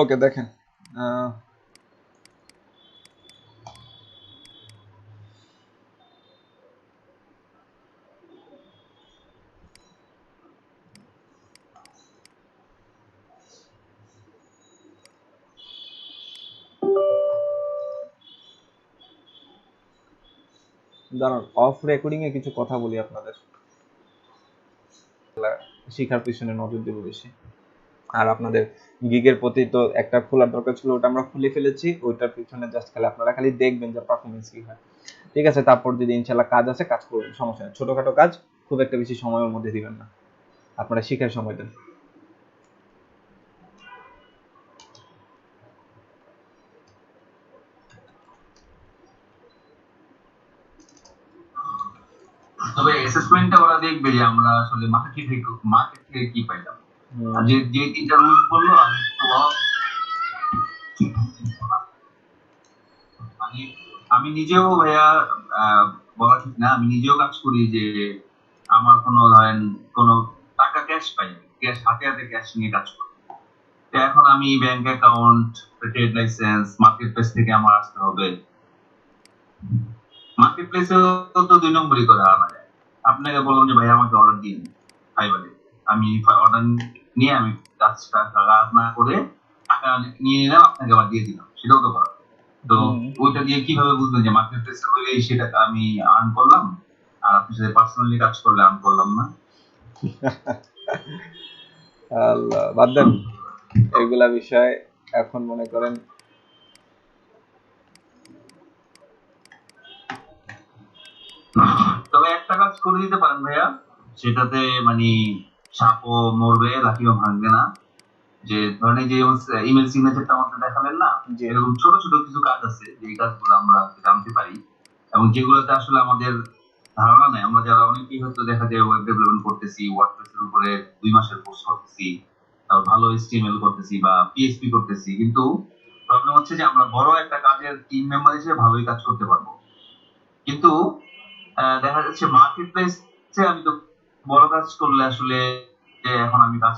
ওকে দেখেন, দাঁড়ান of recording এ কিছু কথা বলি আপনাদের, শিখার পিছনে নজর দেবো বেশি। আর আপনাদের গিগের প্রতি তো একটা খোলার দরকার ছিল, ওটা আমরা খুলে ফেলেছি, ওইটার পিছনে জাস্ট খালি আপনারা খালি দেখবেন যে পারফরমেন্স কি হয়। ঠিক আছে, তারপর যদি ইনশাল্লাহ কাজ আছে কাজ করবেন, সমস্যা নেই, ছোটখাটো কাজ, খুব একটা বেশি সময়ের মধ্যে দিবেন না, আপনারা শিখার সময় দেন। তবে অ্যাসেসমেন্টটা ওরা দেখবে যে আমরা আসলে মার্কেট থেকে কি পাইলাম। আর যে যে তিনটা রুলস বললো আমি তো মানে আমি নিজেও ভাইয়া বলা ঠিক না, আমি নিজেও কাজ করি যে আমার কোনো ধরেন কোনো টাকা ক্যাশ পাই, ক্যাশ হাতে হাতে ক্যাশ নিয়ে কাজ করি। তো এখন আমি bank account, trade licence, market place থেকে আমার আসতে হবে। মার্কেট প্লেসে তো 2 নম্বরই করে আনা যায়। আপনাকে বললাম যে ভাই আমাকে অর্ডার দিন ফাইবারে, আমি অর্ডার নিয়ে আমি কাজটা কাজ না করে টাকা নিয়ে নিলাম, আপনাকে আবার দিয়ে দিলাম, সেটাও তো করা। তো ওইটা দিয়ে কিভাবে বুঝবেন যে মার্কেট প্লেসে হইলেই সেটা আমি আর্ন করলাম, আর আপনার সাথে পার্সোনালি কাজ করলে আর্ন করলাম না? আল্লাহ বাদ দেন এগুলা বিষয়, এখন মনে করেন তবে একটা কাজ করে দিতে পারেন ভাইয়া, সেটাতে মানে সাপও মরবে লাঠিও ভাঙবে না। যে ধরেন এই যে ইমেল সিগনেচারটা আমাদের দেখালেন না, এরকম ছোট ছোট কিছু কাজ আছে যে কাজগুলো আমরা জানতে পারি এবং যেগুলোতে আসলে আমাদের ধারণা নেই। আমরা যারা অনেকেই হয়তো দেখা যায় ওয়েব ডেভেলপমেন্ট করতেছি, ওয়ার্ডপ্রেসের উপরে 2 মাসের কোর্স করতেছি, তারপর ভালো HTML করতেছি বা PHP করতেছি, কিন্তু প্রবলেম হচ্ছে যে আমরা বড় একটা কাজের টিম মেম্বার হিসেবে ভালোই কাজ করতে পারবো, কিন্তু দেখা যাচ্ছে মার্কেট প্লেসে আমি তো বড় কাজ করলে আসলে এখন আমি কাজ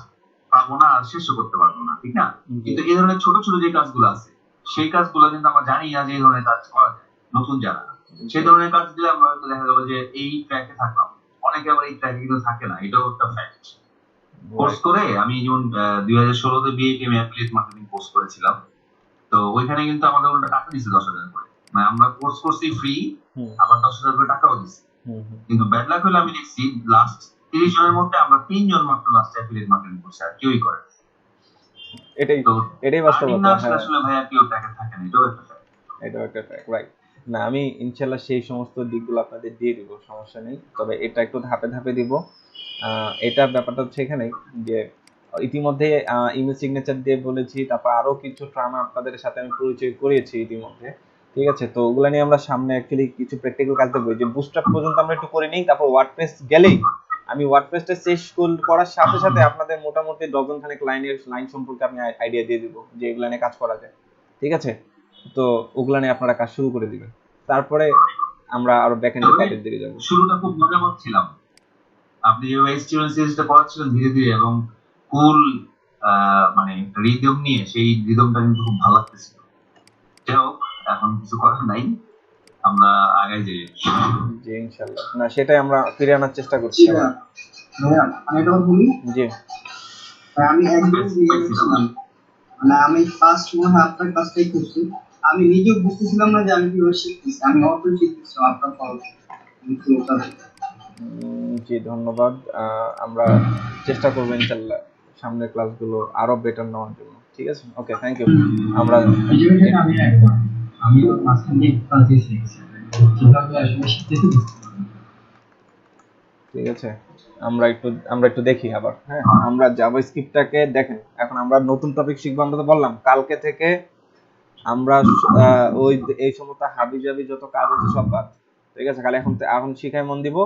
পাবো না আর শেষও করতে পারবো না, ঠিক না? কিন্তু এই ধরনের ছোট ছোট যে কাজগুলো আছে সেই কাজগুলো কিন্তু আমরা জানি না যে এই ধরনের কাজ করা যায়, নতুন যারা সেই ধরনের কাজ দিলে আমরা হয়তো দেখা গেল যে এই ট্র্যাকে থাকলাম, অনেকে আবার এই ট্র্যাকে কিন্তু থাকে না, এটাও একটা ফ্যাক্ট। কোর্স করে আমি যেমন 2016-তে বিএ আমি অ্যাফিলিয়েট মার্কেটিং কোর্স করেছিলাম, তো ওইখানে কিন্তু আমাদের উল্টা টাকা দিচ্ছে 10,000 করে, মানে আমরা কোর্স করছি ফ্রি, আবার 10,000 করে টাকাও দিচ্ছে। কিন্তু ব্যাড লাক হলে আমি দেখছি লাস্ট 30 জনের মধ্যে আমরা 3 জন মাত্র লাস্ট অ্যাফিলিয়েট মার্কেটিং করছি, আর কেউই করে। এটাই বাস্তবতা। আসলে ভাইয়া কেউ টাকা থাকে না, এটাও একটা ফ্যাক্ট, রাইট। না আমি ইনশাল্লাহ সেই সমস্ত দিকগুলো আপনাদের দিয়ে দিব, সমস্যা নেই, তবে এটা একটু ধাপে ধাপে দিব। এটা ব্যাপারটা হচ্ছে এখানে যে ইতিমধ্যে ইমেল সিগনেচার দিয়ে বলেছি, তারপর আরো কিছু ট্রামা আপনাদের সাথে আমি পরিচয় করিয়েছি ইতিমধ্যে, ঠিক আছে? তো ওগুলা নিয়ে আমরা সামনে অ্যাকচুয়ালি কিছু প্র্যাকটিক্যাল কাজ দেখবো, যে বুস্টআপ পর্যন্ত আমরা একটু করে নিই, তারপর ওয়ার্ডপ্রেস গেলেই আমি ওয়ার্ডপ্রেসটা শেষ করার সাথে সাথে আপনাদের মোটামুটি ডজন খানেক লাইন সম্পর্কে আমি আইডিয়া দিয়ে দিব যে এগুলা নিয়ে কাজ করা যায়, ঠিক আছে? তো ওগুলা নিয়ে আপনারা কাজ শুরু করে দিবেন, তারপরে আমরা আরো ব্যাকএন্ডের কাজের দিকে যাব। শুরুটা খুব মজা পাচ্ছিলাম, আপনি যে HTML সিরিজটা পড়াচ্ছিলেন ধীরে ধীরে এবং কুল মানে রিদম নিয়ে, সেই রিদমটা কিন্তু খুব ভালো লাগতেছিল। যাই হোক, এখন কিছু করার নাই, আমরা আগাই যাই। জি ইনশাআল্লাহ, না সেটাই আমরা ফিরে আনার চেষ্টা করছি। আমি এটা বলি, জি আমি একদম মানে আমি ফার্স্ট মনে হয় আপনার কাছটাই করছি, আমি নিজেও বুঝতেছিলাম না যে আমি কিভাবে শিখতেছি, আমি অল্প শিখতেছি আপনার ফলো। জি ধন্যবাদ, আমরা চেষ্টা করবো ইনশাআল্লাহ সামনের ক্লাসগুলো আরো বেটার নেওয়ার জন্য, ঠিক আছে? ওকে, থ্যাংক ইউ। আমরা আমি মাঝখানে ক্লাসে শিখছি, কিভাবে আসলে শিখতেছি। ঠিক আছে, আমরা একটু দেখি আবার। হ্যাঁ, আমরা জাভাস্ক্রিপ্টটাকে দেখেন, এখন আমরা নতুন টপিক শিখবো, আমরা তো বললাম কালকে থেকে আমরা ওই এই সমস্ত হাবিজাবি যত কাজ আছে সব বাদ, ঠিক আছে? খালি এখন শিখায় মন দিব।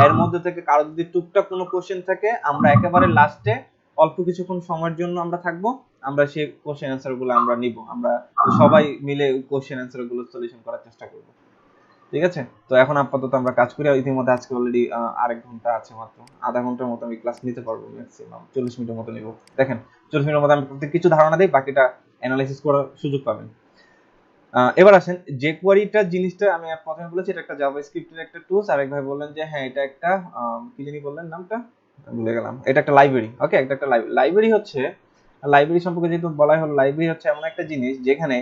এর মধ্যে থেকে কারো যদি টুকটাক কোনো কোশ্চেন থাকে, আমরা একেবারে লাস্টে অল্প কিছুক্ষণ সময়ের জন্য আমরা থাকবো, আমরা সেই কোশ্চেন অ্যান্সার গুলো আমরা নিব, আমরা সবাই মিলে কোশ্চেন অ্যান্সার গুলো সলিউশন করার চেষ্টা করব। ঠিক আছে। তো এখন আপাতত আমরা কাজ করি, ইতিমধ্যে আজকে অলরেডি 1 ঘন্টা আছে, মাত্র আধা ঘন্টার মতো আমি ক্লাস নিতে পারবো, ম্যাক্সিমাম 40 মিনিটের মতো নিব। দেখেন 40 মিনিটের মধ্যে আমি কিছু ধারণা দিই, বাকিটা অ্যানালাইসিস করার সুযোগ পাবেন। এবার আসেন jQuery-টা জিনিসটা আমি প্রথমে বলেছি এটা একটা জাভাস্ক্রিপ্টের একটা টুলস, আর এক ভাই বললেন যে হ্যাঁ এটা একটা কি জানি বললেন নামটা ভুলে গেলাম, এটা একটা লাইব্রেরি। ওকে, এটা একটা লাইব্রেরি হচ্ছে, লাইব্রেরি সম্পর্কে যেহেতু বলাই হলো, লাইব্রেরি হচ্ছে এমন একটা জিনিস যেখানে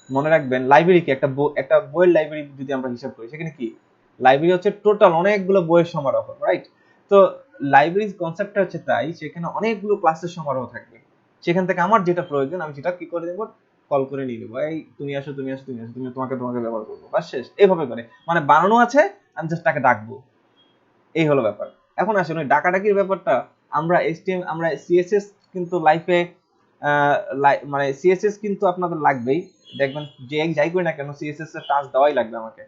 মনে রাখবেন লাইব্রেরিকে একটা বইয়ের লাইব্রেরি যদি আমরা হিসাব করি, সেখানে কি লাইব্রেরি হচ্ছে টোটাল অনেকগুলো বইয়ের সমারোহ, রাইট? তো লাইব্রেরির কনসেপ্টটা হচ্ছে তাই, সেখানে অনেকগুলো ক্লাসের সমারোহ থাকবে, সেখান থেকে আমার যেটা প্রয়োজন আমি সেটা কি করে দেবো, কল করে নিয়ে নেবো, এই তুমি আসো তুমি আসো তুমি আসো, তুমি তোমাকে তোমাকে ব্যবহার করবো, বাস শেষ। এইভাবে করে মানে বানানো আছে, আমি জাস্ট তাকে ডাকবো, এই হলো ব্যাপার। এখন আসলে ওই ডাকাডাকির ব্যাপারটা আমরা আমরা সিএসএস কিন্তু লাইফে মানে সিএসএস কিন্তু আপনাদের লাগবেই, দেখবেন যে যাই করি না কেন সিএসএস এর টাচ দেওয়াই লাগবে আমাকে।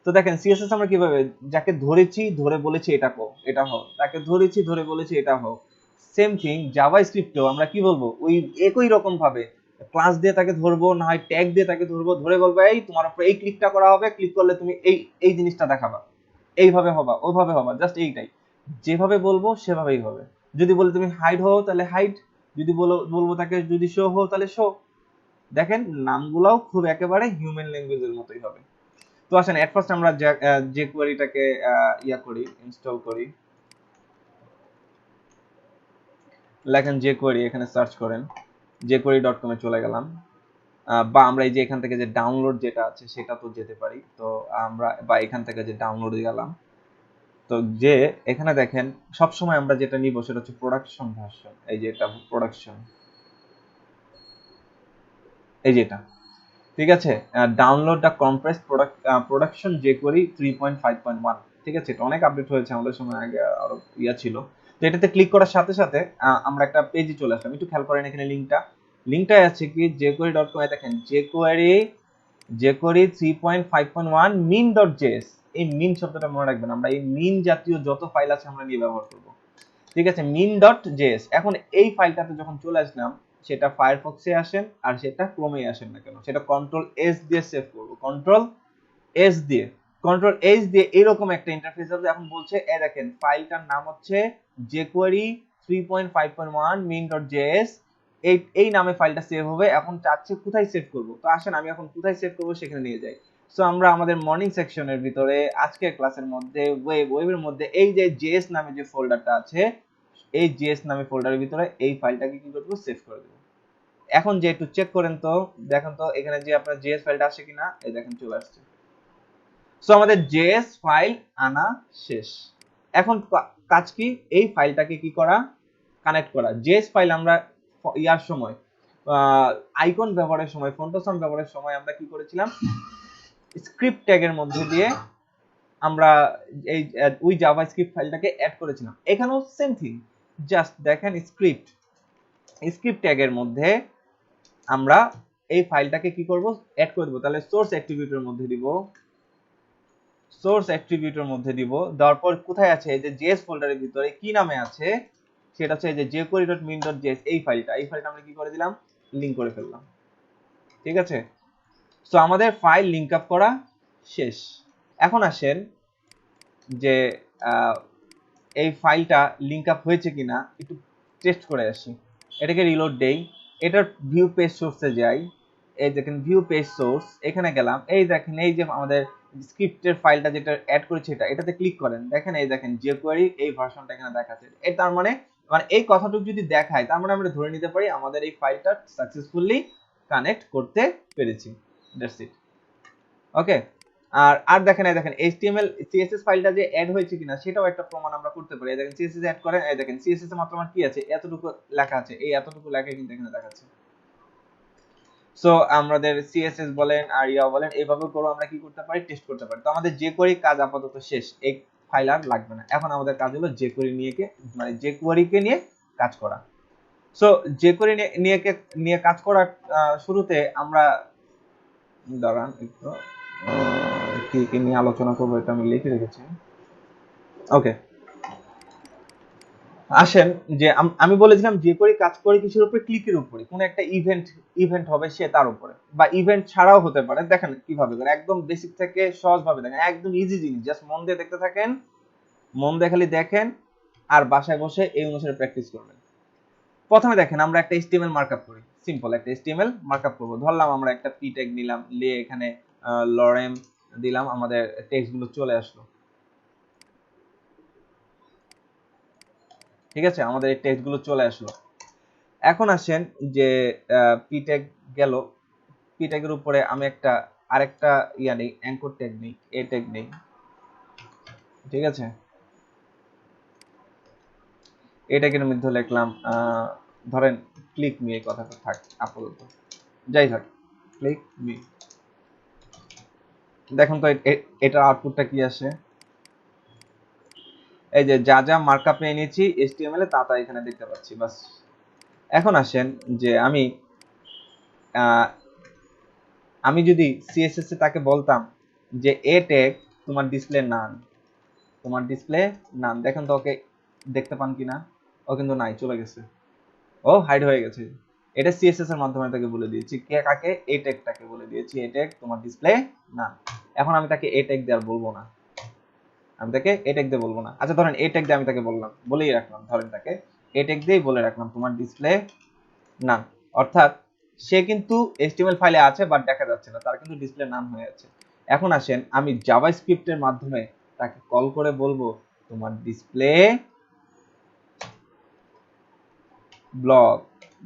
তো দেখেন সিএসএস আমরা কিভাবে, যাকে ধরেছি ধরে বলেছি এটা কো এটা হোক, তাকে ধরেছি ধরে বলেছি এটা হোক, সেম থিং জাভাস্ক্রিপ্টেও আমরা কি বলবো, ওই একই রকম ভাবে ক্লাস দিয়ে তাকে ধরবো, না হয় ট্যাগ দিয়ে তাকে ধরবো, ধরে বলবো এই তোমার উপর এই ক্লিকটা করা হবে, ক্লিক করলে তুমি এই এই জিনিসটা দেখাবা, এইভাবে হবা ওভাবে হবা, জাস্ট এইটাই, যেভাবে বলবো সেভাবেই হবে। যদি বলে তুমি হাইড হও তাহলে হাইড, যদি বলবো তাকে যদি শো হও তাহলে শো। দেখেন নামগুলাও খুব একেবারে হিউম্যান ল্যাঙ্গুয়েজের মতোই হবে। তো আসেন এট ফার্স্ট আমরা যে কোয়েরিটাকে করি, ইনস্টল করি। লেখেন যে কোয়েরি, এখানে সার্চ করেন, jquery.com এ চলে গেলাম, বা আমরা এই যে এখান থেকে যে ডাউনলোড যেটা আছে সেটা তো যেতে পারি, তো আমরা বা এখান থেকে যে ডাউনলোড গেলাম, তো যে এখানে দেখেন সব সময় আমরা যেটা নিব সেটা হচ্ছে প্রোডাকশন ভার্সন, এই যে এটা প্রোডাকশন, এই যে এটা, ঠিক আছে। ডাউনলোড দা কম্প্রেস প্রোডাকশন jQuery 3.5.1, ঠিক আছে। এটা অনেক আপডেট হয়েছে, আমাদের সময় আগে আরো ছিল। তো এটাতে ক্লিক করার সাথে সাথে আমরা একটা পেজে চলে আসলাম, একটু খেয়াল করেন এখানে লিংকটা আছে কি jQuery.com এ, দেখেন jQuery 3.5.1 min.js, এই মিন শব্দটা মনে রাখবেন, আমরা এই মিন জাতীয় যত ফাইল আছে আমরা নিয়ে ব্যবহার করব, ঠিক আছে। min.js, এখন এই ফাইলটাতে যখন চলে আসলাম, সেটা ফায়ারফক্সে আসেন আর সেটা ক্রোমে আসেন না কেন, সেটা কন্ট্রোল এস দিয়ে সেভ করব, কন্ট্রোল এস দিয়ে এরকম একটা ইন্টারফেস হবে। এখন বলছে এই দেখেন ফাইলটার নাম হচ্ছে jQuery 3.5.1 min.js, এই নামে ফাইলটা সেভ হবে। এখন চাচ্ছে কোথায় সেভ করব, তো আসেন আমি এখন কোথায় সেভ করব সেখানে নিয়ে যাই। সো আমরা আমাদের মর্নিং সেকশনের ভিতরে আজকের ক্লাসের মধ্যে ওয়েবের মধ্যে এই যে জেএস নামে যে ফোল্ডারটা আছে, এই জেএস নামে ফোল্ডারের ভিতরে এই ফাইলটাকে কি করব, সেভ করে দেব। এখন যে একটু চেক করেন তো, দেখেন তো এখানে যে আপনার জেএস ফাইলটা আসে কিনা, এই দেখেন চলে আসছে। সো আমাদের জেএস ফাইল আনা শেষ। এখন কাজ কি, এই ফাইলটাকে কি করা, কানেক্ট করা। জেএস ফাইল আমরা ইয়ার সময় আইকন ব্যবহারের সময়, ফন্টোসাম ব্যবহারের সময় আমরা কি করেছিলাম, স্ক্রিপ্ট ট্যাগের মধ্যে দিয়ে আমরা এই ওই জাভাস্ক্রিপ্ট ফাইলটাকে অ্যাড করেছিলাম। এখানেও সেম থিং, জাস্ট দেখেন স্ক্রিপ্ট ট্যাগের মধ্যে আমরা এই ফাইলটাকে কি করব, অ্যাড করে দেব। তাহলে সোর্স অ্যাট্রিবিউটের মধ্যে দিব, দেওয়ার পর কোথায় আছে, এই যে জেএস ফোল্ডারের ভিতরে কি নামে আছে, সেটা হচ্ছে এই যে jQuery.min.js, এই ফাইলটা আমরা কি করে দিলাম, লিংক করে ফেললাম, ঠিক আছে। সো আমাদের ফাইল লিংক আপ করা শেষ। এখন আসেন যে এই ফাইলটা লিংক আপ হয়েছে কিনা একটু টেস্ট করে আসি। এটাকে রিলোড দেই, এটার ভিউ পেজ সোর্সে যাই, এই দেখেন ভিউ পেজ সোর্স, এখানে গেলাম, এই দেখেন এই যে আমাদের স্ক্রিপ্টের ফাইলটা যেটা অ্যাড করেছে এটাতে ক্লিক করেন, দেখেন এই দেখেন jQuery এই ভার্সনটা এখানে দেখাচ্ছে। এর তার মানে এই কথাটুকু যদি দেখায়, তার মানে আমরা ধরে নিতে পারি আমাদের এই ফাইলটা সাকসেসফুলি কানেক্ট করতে পেরেছি, দ্যাটস ইট। ওকে, আর দেখেন এই দেখেন HTML CSS ফাইলটা যে অ্যাড হয়েছে কিনা সেটাও একটা প্রমাণ আমরা করতে পারি। এই দেখেন CSS অ্যাড করেন, এই দেখেন CSS এর মাত্র আমার কি আছে, এতটুকু লেখা আছে, এই এতটুকু লেখা কিন্তু এখানে দেখাচ্ছে। সো আমাদের CSS বলেন আর বলেন এইভাবে করে আমরা কি করতে পারি, টেস্ট করতে পারি। তো আমাদের jQuery কাজ আপাতত শেষ, এই ফাইল আর লাগবে না। এখন আমাদের কাজ হলো jQuery কে নিয়ে কাজ করা। সো jQuery নিয়ে কাজ করার শুরুতে আমরা দাঁড়ান একটু কি নিয়ে আলোচনা করবো এটা আমি লিখে রেখেছি। ওকে, আসেন যে আমি বলেছিলাম যে করে কাজ করে কিছুর উপরে, ক্লিকের উপরে, কোন একটা ইভেন্ট হবে সে তার উপরে, বা ইভেন্ট ছাড়াও হতে পারে। দেখেন কিভাবে করে, একদম বেসিক থেকে সহজ ভাবে দেখেন, একদম ইজি জিনিস, জাস্ট মন দিয়ে দেখতে থাকেন, মন দিয়ে খালি দেখেন আর বাসায় বসে এই অনুসারে প্র্যাকটিস করবেন। প্রথমে দেখেন আমরা একটা HTML মার্কআপ করি, সিম্পল একটা HTML মার্কআপ করব। ধরলাম আমরা একটা p ট্যাগ নিলাম, নিয়ে এখানে লরেম দিলাম, আমাদের টেক্সট গুলো চলে আসলো। ঠিক আছে, আমাদের এই টেক্সট গুলো চলে আসলো। এখন আসেন যে p ট্যাগ গেল, p ট্যাগের উপরে আমি একটা আরেকটা ইয়া নেই, অ্যাঙ্কর ট্যাগ নেই, a ট্যাগ নেই। ঠিক আছে, a ট্যাগের মধ্যে লিখলাম ধরেন ক্লিক মি, এই কথাটা থাক আপাতত, যাই থাক, ক্লিক মি। দেখুন তো এটার আউটপুটটা কি আসে। এই যে যা যা মার্কআপ নিয়ে নিয়েছি HTML এ তা তা এখানে দেখতে পাচ্ছি, বাস। এখন আসেন যে আমি যদি CSS এ তাকে বলতাম যে এ ট্যাগ তোমার ডিসপ্লে নান, তোমার ডিসপ্লে নান, দেখেন তো ওকে দেখতে পান কিনা, ও কিন্তু নাই, চলে গেছে, ও হাইড হয়ে গেছে। এটা CSS এর মাধ্যমে তাকে বলে দিয়েছি, কে কাকে, এ ট্যাগটাকে বলে দিয়েছি, এ ট্যাগ তোমার ডিসপ্লে নান। এখন আমি তাকে এ ট্যাগ দিয়ে আর বলবো না, আমি তাকে এ ট্যাগ দিয়ে বলবো না। আচ্ছা ধরেন এ ট্যাগ দিয়ে আমি তাকে বললাম, বলেই রাখলাম, ধরেন তাকে এ ট্যাগ দিয়েই বলে রাখলাম তোমার ডিসপ্লে নান, অর্থাৎ সে কিন্তু HTML ফাইলে আছে বাট দেখা যাচ্ছে না, তার কিন্তু ডিসপ্লে নান হয়ে আছে। এখন আসেন আমি জাভাস্ক্রিপ্টের মাধ্যমে তাকে কল করে বলবো তোমার ডিসপ্লে ব্লক।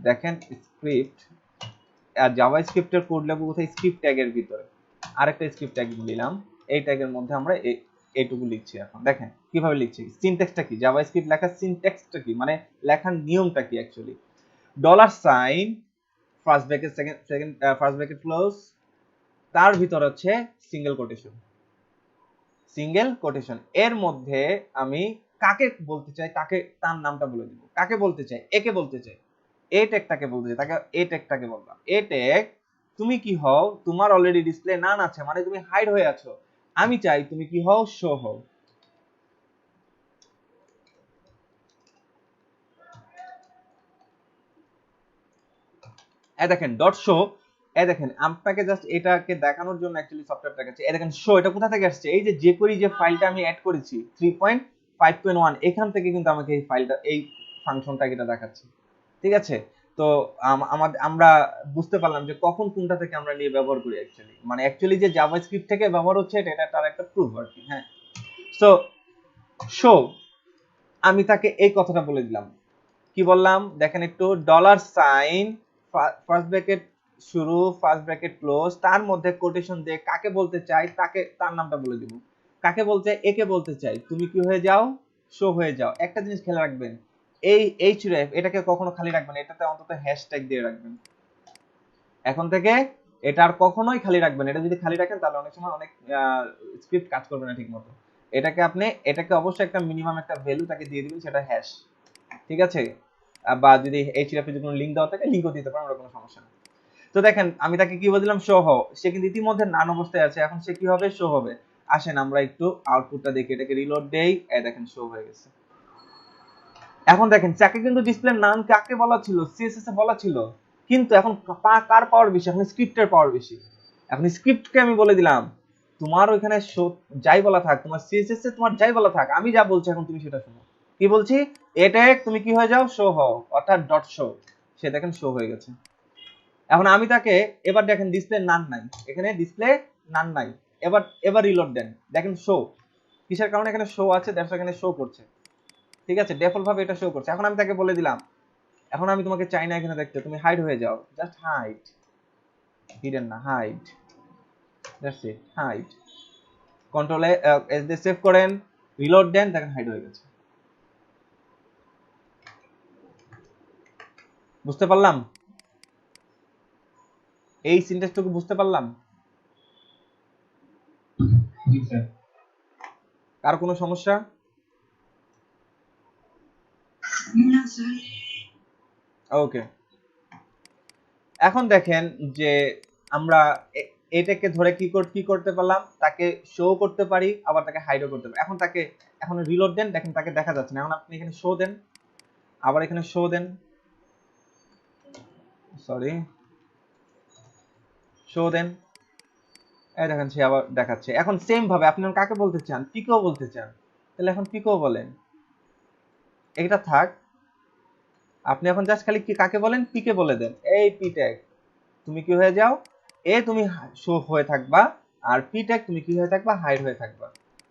দেখেন স্ক্রিপ্ট, আর জাভাস্ক্রিপ্টের কোড লেখো কোথায়, স্ক্রিপ্ট ট্যাগের ভিতরে আরেকটা স্ক্রিপ্ট ট্যাগ নিলাম, এই ট্যাগের মধ্যে আমরা এইটুকু লিখছি। এখন দেখেন কিভাবে লিখছি, সিনট্যাক্সটা কি, জাভাস্ক্রিপ্ট লেখার সিনট্যাক্সটা কি, মানে লেখার নিয়মটা কি actually, $, first bracket second first bracket close, তার ভিতর হচ্ছে সিঙ্গেল কোটেশন, সিঙ্গেল কোটেশন, এর মধ্যে আমি কাকে বলতে চাই তাকে তার নামটা বলে দিব, কাকে বলতে চাই, একে বলতে চাই, এ ট্যাগটাকে বলতে চাই, তাকে এ ট্যাগটাকে বললাম, এ ট্যাগ তুমি কি হও, তোমার অলরেডি ডিসপ্লে নান আছে, মানে তুমি হাইড হয়ে আছো, আমি চাই তুমি কি হও, শো হও। এই দেখেন ডট শো, এই দেখেন আপনাকে জাস্ট এটাকে দেখানোর জন্য অ্যাকচুয়ালি সফটওয়্যারটা কাছে, এই দেখেন শো, এটা কোথা থেকে আসছে, এই যে jQuery যে ফাইলটা আমি অ্যাড করেছি 3.5.1, এখান থেকে কিন্তু আমাকে এই ফাইলটা, এই ফাংশনটা এটা দেখাচ্ছে। ঠিক আছে, তো আমরা বুঝতে পারলাম যে কখন কোনটা থেকে আমরা নিয়ে ব্যবহার করি অ্যাকচুয়ালি, মানে অ্যাকচুয়ালি যে জাভাস্ক্রিপ্ট থেকে ব্যবহার হচ্ছে এটা তার একটা প্রুফ আর কি। হ্যাঁ, সো শো, আমি তাকে এই কথাটা বলে দিলাম, কি বললাম দেখেন একটু, $, ফার্স্ট ব্র্যাকেট শুরু, ফার্স্ট ব্র্যাকেট ক্লোজ, তার মধ্যে কোটেশন দিয়ে কাকে বলতে চাই, তাকে তার নামটা বলে দিব, কাকে বলতে চাই, একে বলতে চাই, তুমি কি হয়ে যাও, শো হয়ে যাও। একটা জিনিস খেয়াল রাখবেন, এই href এটাকে কখনো খালি রাখবেন, এটাতে অন্তত হ্যাশট্যাগ দিয়ে রাখবেন, এখন থেকে এটা আর কখনোই খালি রাখবেন, এটা যদি খালি রাখেন তাহলে অনেক সময় অনেক স্ক্রিপ্ট কাজ করবে না ঠিক মতো। এটাকে অবশ্যই একটা মিনিমাম একটা ভ্যালু তাকে দিয়ে দিবেন, সেটা হ্যাশ। ঠিক আছে, বা যদি href এর কোনো লিংক দেওয়া থাকে লিংকও দিতে পারেন, ওটা কোনো সমস্যা নেই। তো দেখেন আমি তাকে কি বললাম, শো হও, সে কিন্তু ইতিমধ্যে নান অবস্থায় আছে, এখন সে কি হবে, শো হবে। আসেন আমরা একটু আউটপুটটা দেখি, এটাকে রিলোড দেই, এই দেখেন শো হয়ে গেছে। এখন দেখেন চাকে কিন্তু ডিসপ্লে নান কাকে বলা ছিল, CSS এ বলা ছিল, কিন্তু এখন কার পাওয়ার বেশি, এখন স্ক্রিপ্টের পাওয়ার বেশি। এখন স্ক্রিপ্টকে আমি বলে দিলাম তোমার ওইখানে শো যাই বলা থাক, তোমার CSS এ তোমার যাই বলা থাক, আমি যা বলছি এখন তুমি সেটা শোনো। কি বলছি, এটা তুমি কি হয়ে যাও, শো হও, অর্থাৎ ডট শো, সে দেখেন শো হয়ে গেছে। এখন আমি তাকে এবার দেখেন ডিসপ্লে নান নাই, এখানে ডিসপ্লে নান নাই, এবার রিলোড দেন, দেখেন শো, কিসের কারণে এখানে শো আছে, দেখো এখানে শো করছে। ঠিক আছে, ডিফল্ট ভাবে এটা শো করছে। এখন আমি তাকে বলে দিলাম, এখন আমি তোমাকে চাই না এখানে দেখতে, তুমি হাইড হয়ে যাও, জাস্ট হাইড, হিডেন না, hide, that's it, hide. Control S দিয়ে সেভ করেন, রিলোড দেন, দেখেন হাইড হয়ে গেছে। বুঝতে পারলাম, এই সিনট্যাক্সটুকু বুঝতে পারলাম, কার কোনো সমস্যা? ওকে, এখন দেখেন যে আমরা এটাকে ধরে কি করতে পারলাম, তাকে শো করতে পারি, আবার তাকে হাইডও করতে পারি। এখন রিলোড দেন, দেখেন তাকে দেখা যাচ্ছে না, এখন আপনি এখানে শো দেন, আবার এখানে শো দেন, সরি শো দেন, এই দেখেন সে আবার দেখাচ্ছে। এখন সেম ভাবে আপনি কাকে বলতে চান, পিকেও বলতে চান, তাহলে এখন পিকেও বলেন। এটা থাক, আপনি এখন জাস্ট খালি কি কাকে বলেন, পিকে বলে দেন। এই পি ট্যাগ তুমি কি হয়ে যাও, এ তুমি শো হয়ে থাকবা, আর পি ট্যাগ তুমি কি হয়ে থাকবা, হাইড হয়ে থাকবা।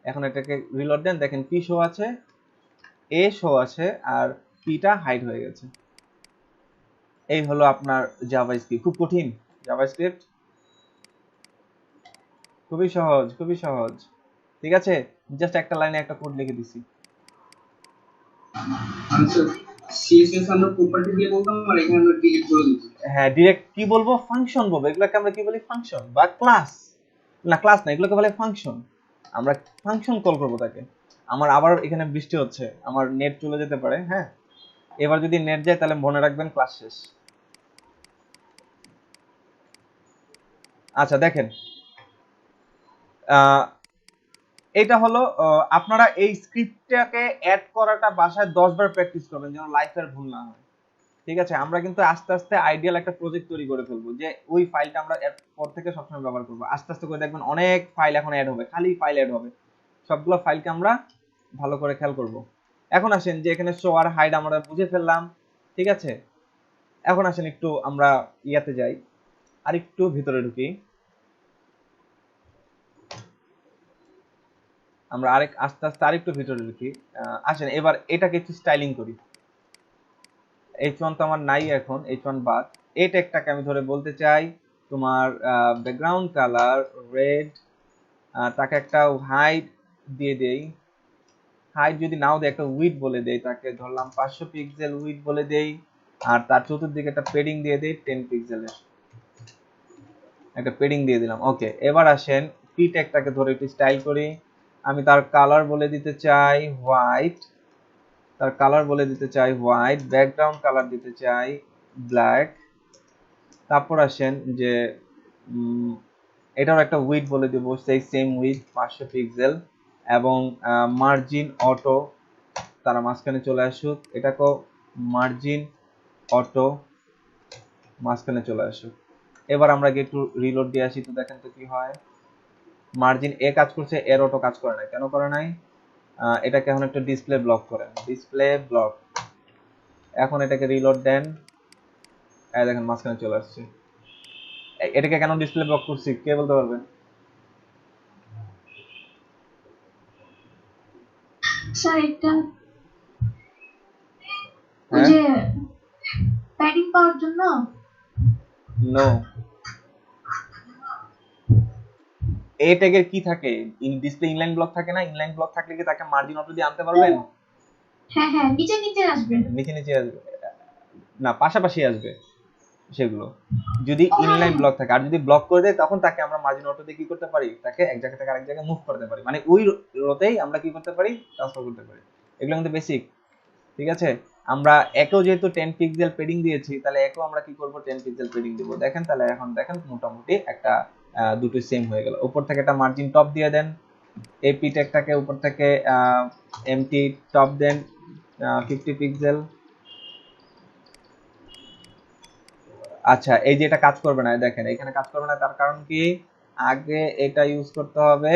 এখন এটাকে রিলোড দেন, দেখেন পি শো আছে, এ শো আছে, আর পিটা হাইড হয়ে গেছে। এই হলো আপনার জাভাস্ক্রিপ্ট। খুব কঠিন জাভাস্ক্রিপ্ট? খুবই সহজ, খুবই সহজ। ঠিক আছে, জাস্ট একটা লাইনে একটা কোড লিখে দিছি। সিএসএস আমরা প্রপার্টি দিয়ে বলতাম, আর এখানে আমরা ডিরেক্ট বলে দিচ্ছি। হ্যাঁ, ডিরেক্ট কি বলবো, ফাংশন বলবো। এগুলোকে আমরা কি বলি, ফাংশন বা ক্লাস। না, ক্লাস না, এগুলোকে বলে ফাংশন। আমরা ফাংশন কল করবো তাকে। আমার আবার এখানে বৃষ্টি হচ্ছে, আমার নেট চলে যেতে পারে। হ্যাঁ, এবার যদি নেট যায় তাহলে মনে রাখবেন ক্লাস শেষ। আচ্ছা দেখেন, এটা হলো আপনারা এই স্ক্রিপ্টটাকে অ্যাড করাটা বাসায় 10 বার প্র্যাকটিস করবেন যেন লাইফের ভুল না হয়। ঠিক আছে, আমরা কিন্তু আস্তে আস্তে আইডিয়াল একটা প্রজেক্ট তৈরি করে ফেলবো, যে ওই ফাইলটা আমরা এরপর থেকে সবসময় ব্যবহার করবো। আস্তে আস্তে করে দেখবেন অনেক ফাইল এখন অ্যাড হবে, খালি ফাইল অ্যাড হবে। সবগুলো ফাইলকে আমরা ভালো করে খেয়াল করব। এখন আসেন যে এখানে শো আর হাইড আমরা বুঝে ফেললাম। ঠিক আছে, এখন আসেন একটু আমরা ইয়াতে যাই, আর একটু ভিতরে ঢুকি। আমরা আস্তে আস্তে আরেকটু ভিতরে ঢুকি। আসেন এবার এটাকে একটু স্টাইলিং করি। H1 তো আমার নাই এখন, H1 বাদ। এই ট্যাগটাকে আমি ধরে বলতে চাই তোমার ব্যাকগ্রাউন্ড কালার রেড, তাকে একটা হাইট দিয়ে দেই। হাইট যদি নাও দেয় একটা উইডথ বলে দেই, তাকে ধরলাম 500 পিক্সেল উইডথ বলে দেই, আর তার চতুর্দিকে একটা পেডিং দিয়ে দেই 10 পিক্সেলের, একটা পেডিং দিয়ে দিলাম। ওকে, এবার আসেন পি ট্যাগটাকে ধরে একটু স্টাইল করি। আমি তার কালার বলে দিতে চাই হোয়াইট, তার কালার বলে দিতে চাই হোয়াইট, ব্যাকগ্রাউন্ড কালার দিতে চাই ব্ল্যাক। তারপর আসেন যে এটার একটা উইডথ বলে দেব, সেই সেম উইডথ 500 পিক্সেল, এবং মার্জিন অটো, তারা মাঝখানে চলে আসুক, এটাকেও মার্জিন অটো মাঝখানে চলে আসুক। এবার আমরা একটু রিলোড দিয়ে আসি, তো দেখেন তো কি হয়। মার্জিন এ কাজ করছে, এর অটো কাজ করে নাই। কেন করে নাই? এটাকে এখন একটা ডিসপ্লে ব্লক করেন, ডিসপ্লে ব্লক। এখন এটাকে রিলোড দেন, এই দেখেন মাঝখানে চলে আসছে। এটাকে কেন ডিসপ্লে ব্লক করছি কে বলতে পারবেন? স্যার এটা ওই যে প্যাডিং পাওয়ার জন্য। নো, এই ট্যাগের কি থাকে, ডিসপ্লে ইনলাইন ব্লক থাকে না, ইনলাইন ব্লক থাকলে কি তাকে মার্জিন অটো দিয়ে আনতে পারবেন? হ্যাঁ হ্যাঁ, নিচে নিচে আসবে, নিচে নিচে আসবে না, পাশাপাশি আসবে সেগুলো, যদি ইনলাইন ব্লক থাকে। আর যদি ব্লক করে দেয় তখন তাকে আমরা মার্জিন অটো দিয়ে কি করতে পারি, তাকে এক জায়গা থেকে আরেক জায়গায় মুভ করতে পারি, মানে ওই রোতেই আমরা কি করতে পারি, ট্রান্সফার করতে পারি। এগুলো কিন্তু বেসিক। ঠিক আছে, আমরা একেও যেহেতু 10 পিক্সেল পেডিং দিয়েছি, তাহলে একেও আমরা কি করব, 10 পিক্সেল পেডিং দেব। দেখেন তাহলে এখন দেখেন মোটামুটি একটা দুটো সেম হয়ে গেল। উপর থেকে একটা মার্জিন টপ দিয়ে দেন, এই পি ট্যাগটাকে উপর থেকে এমটি টপ দেন 50 পিক্সেল। আচ্ছা, এই যে এটা কাজ করবে না, দেখেন এখানে কাজ করবে না, তার কারণ কি, আগে এটা ইউজ করতে হবে,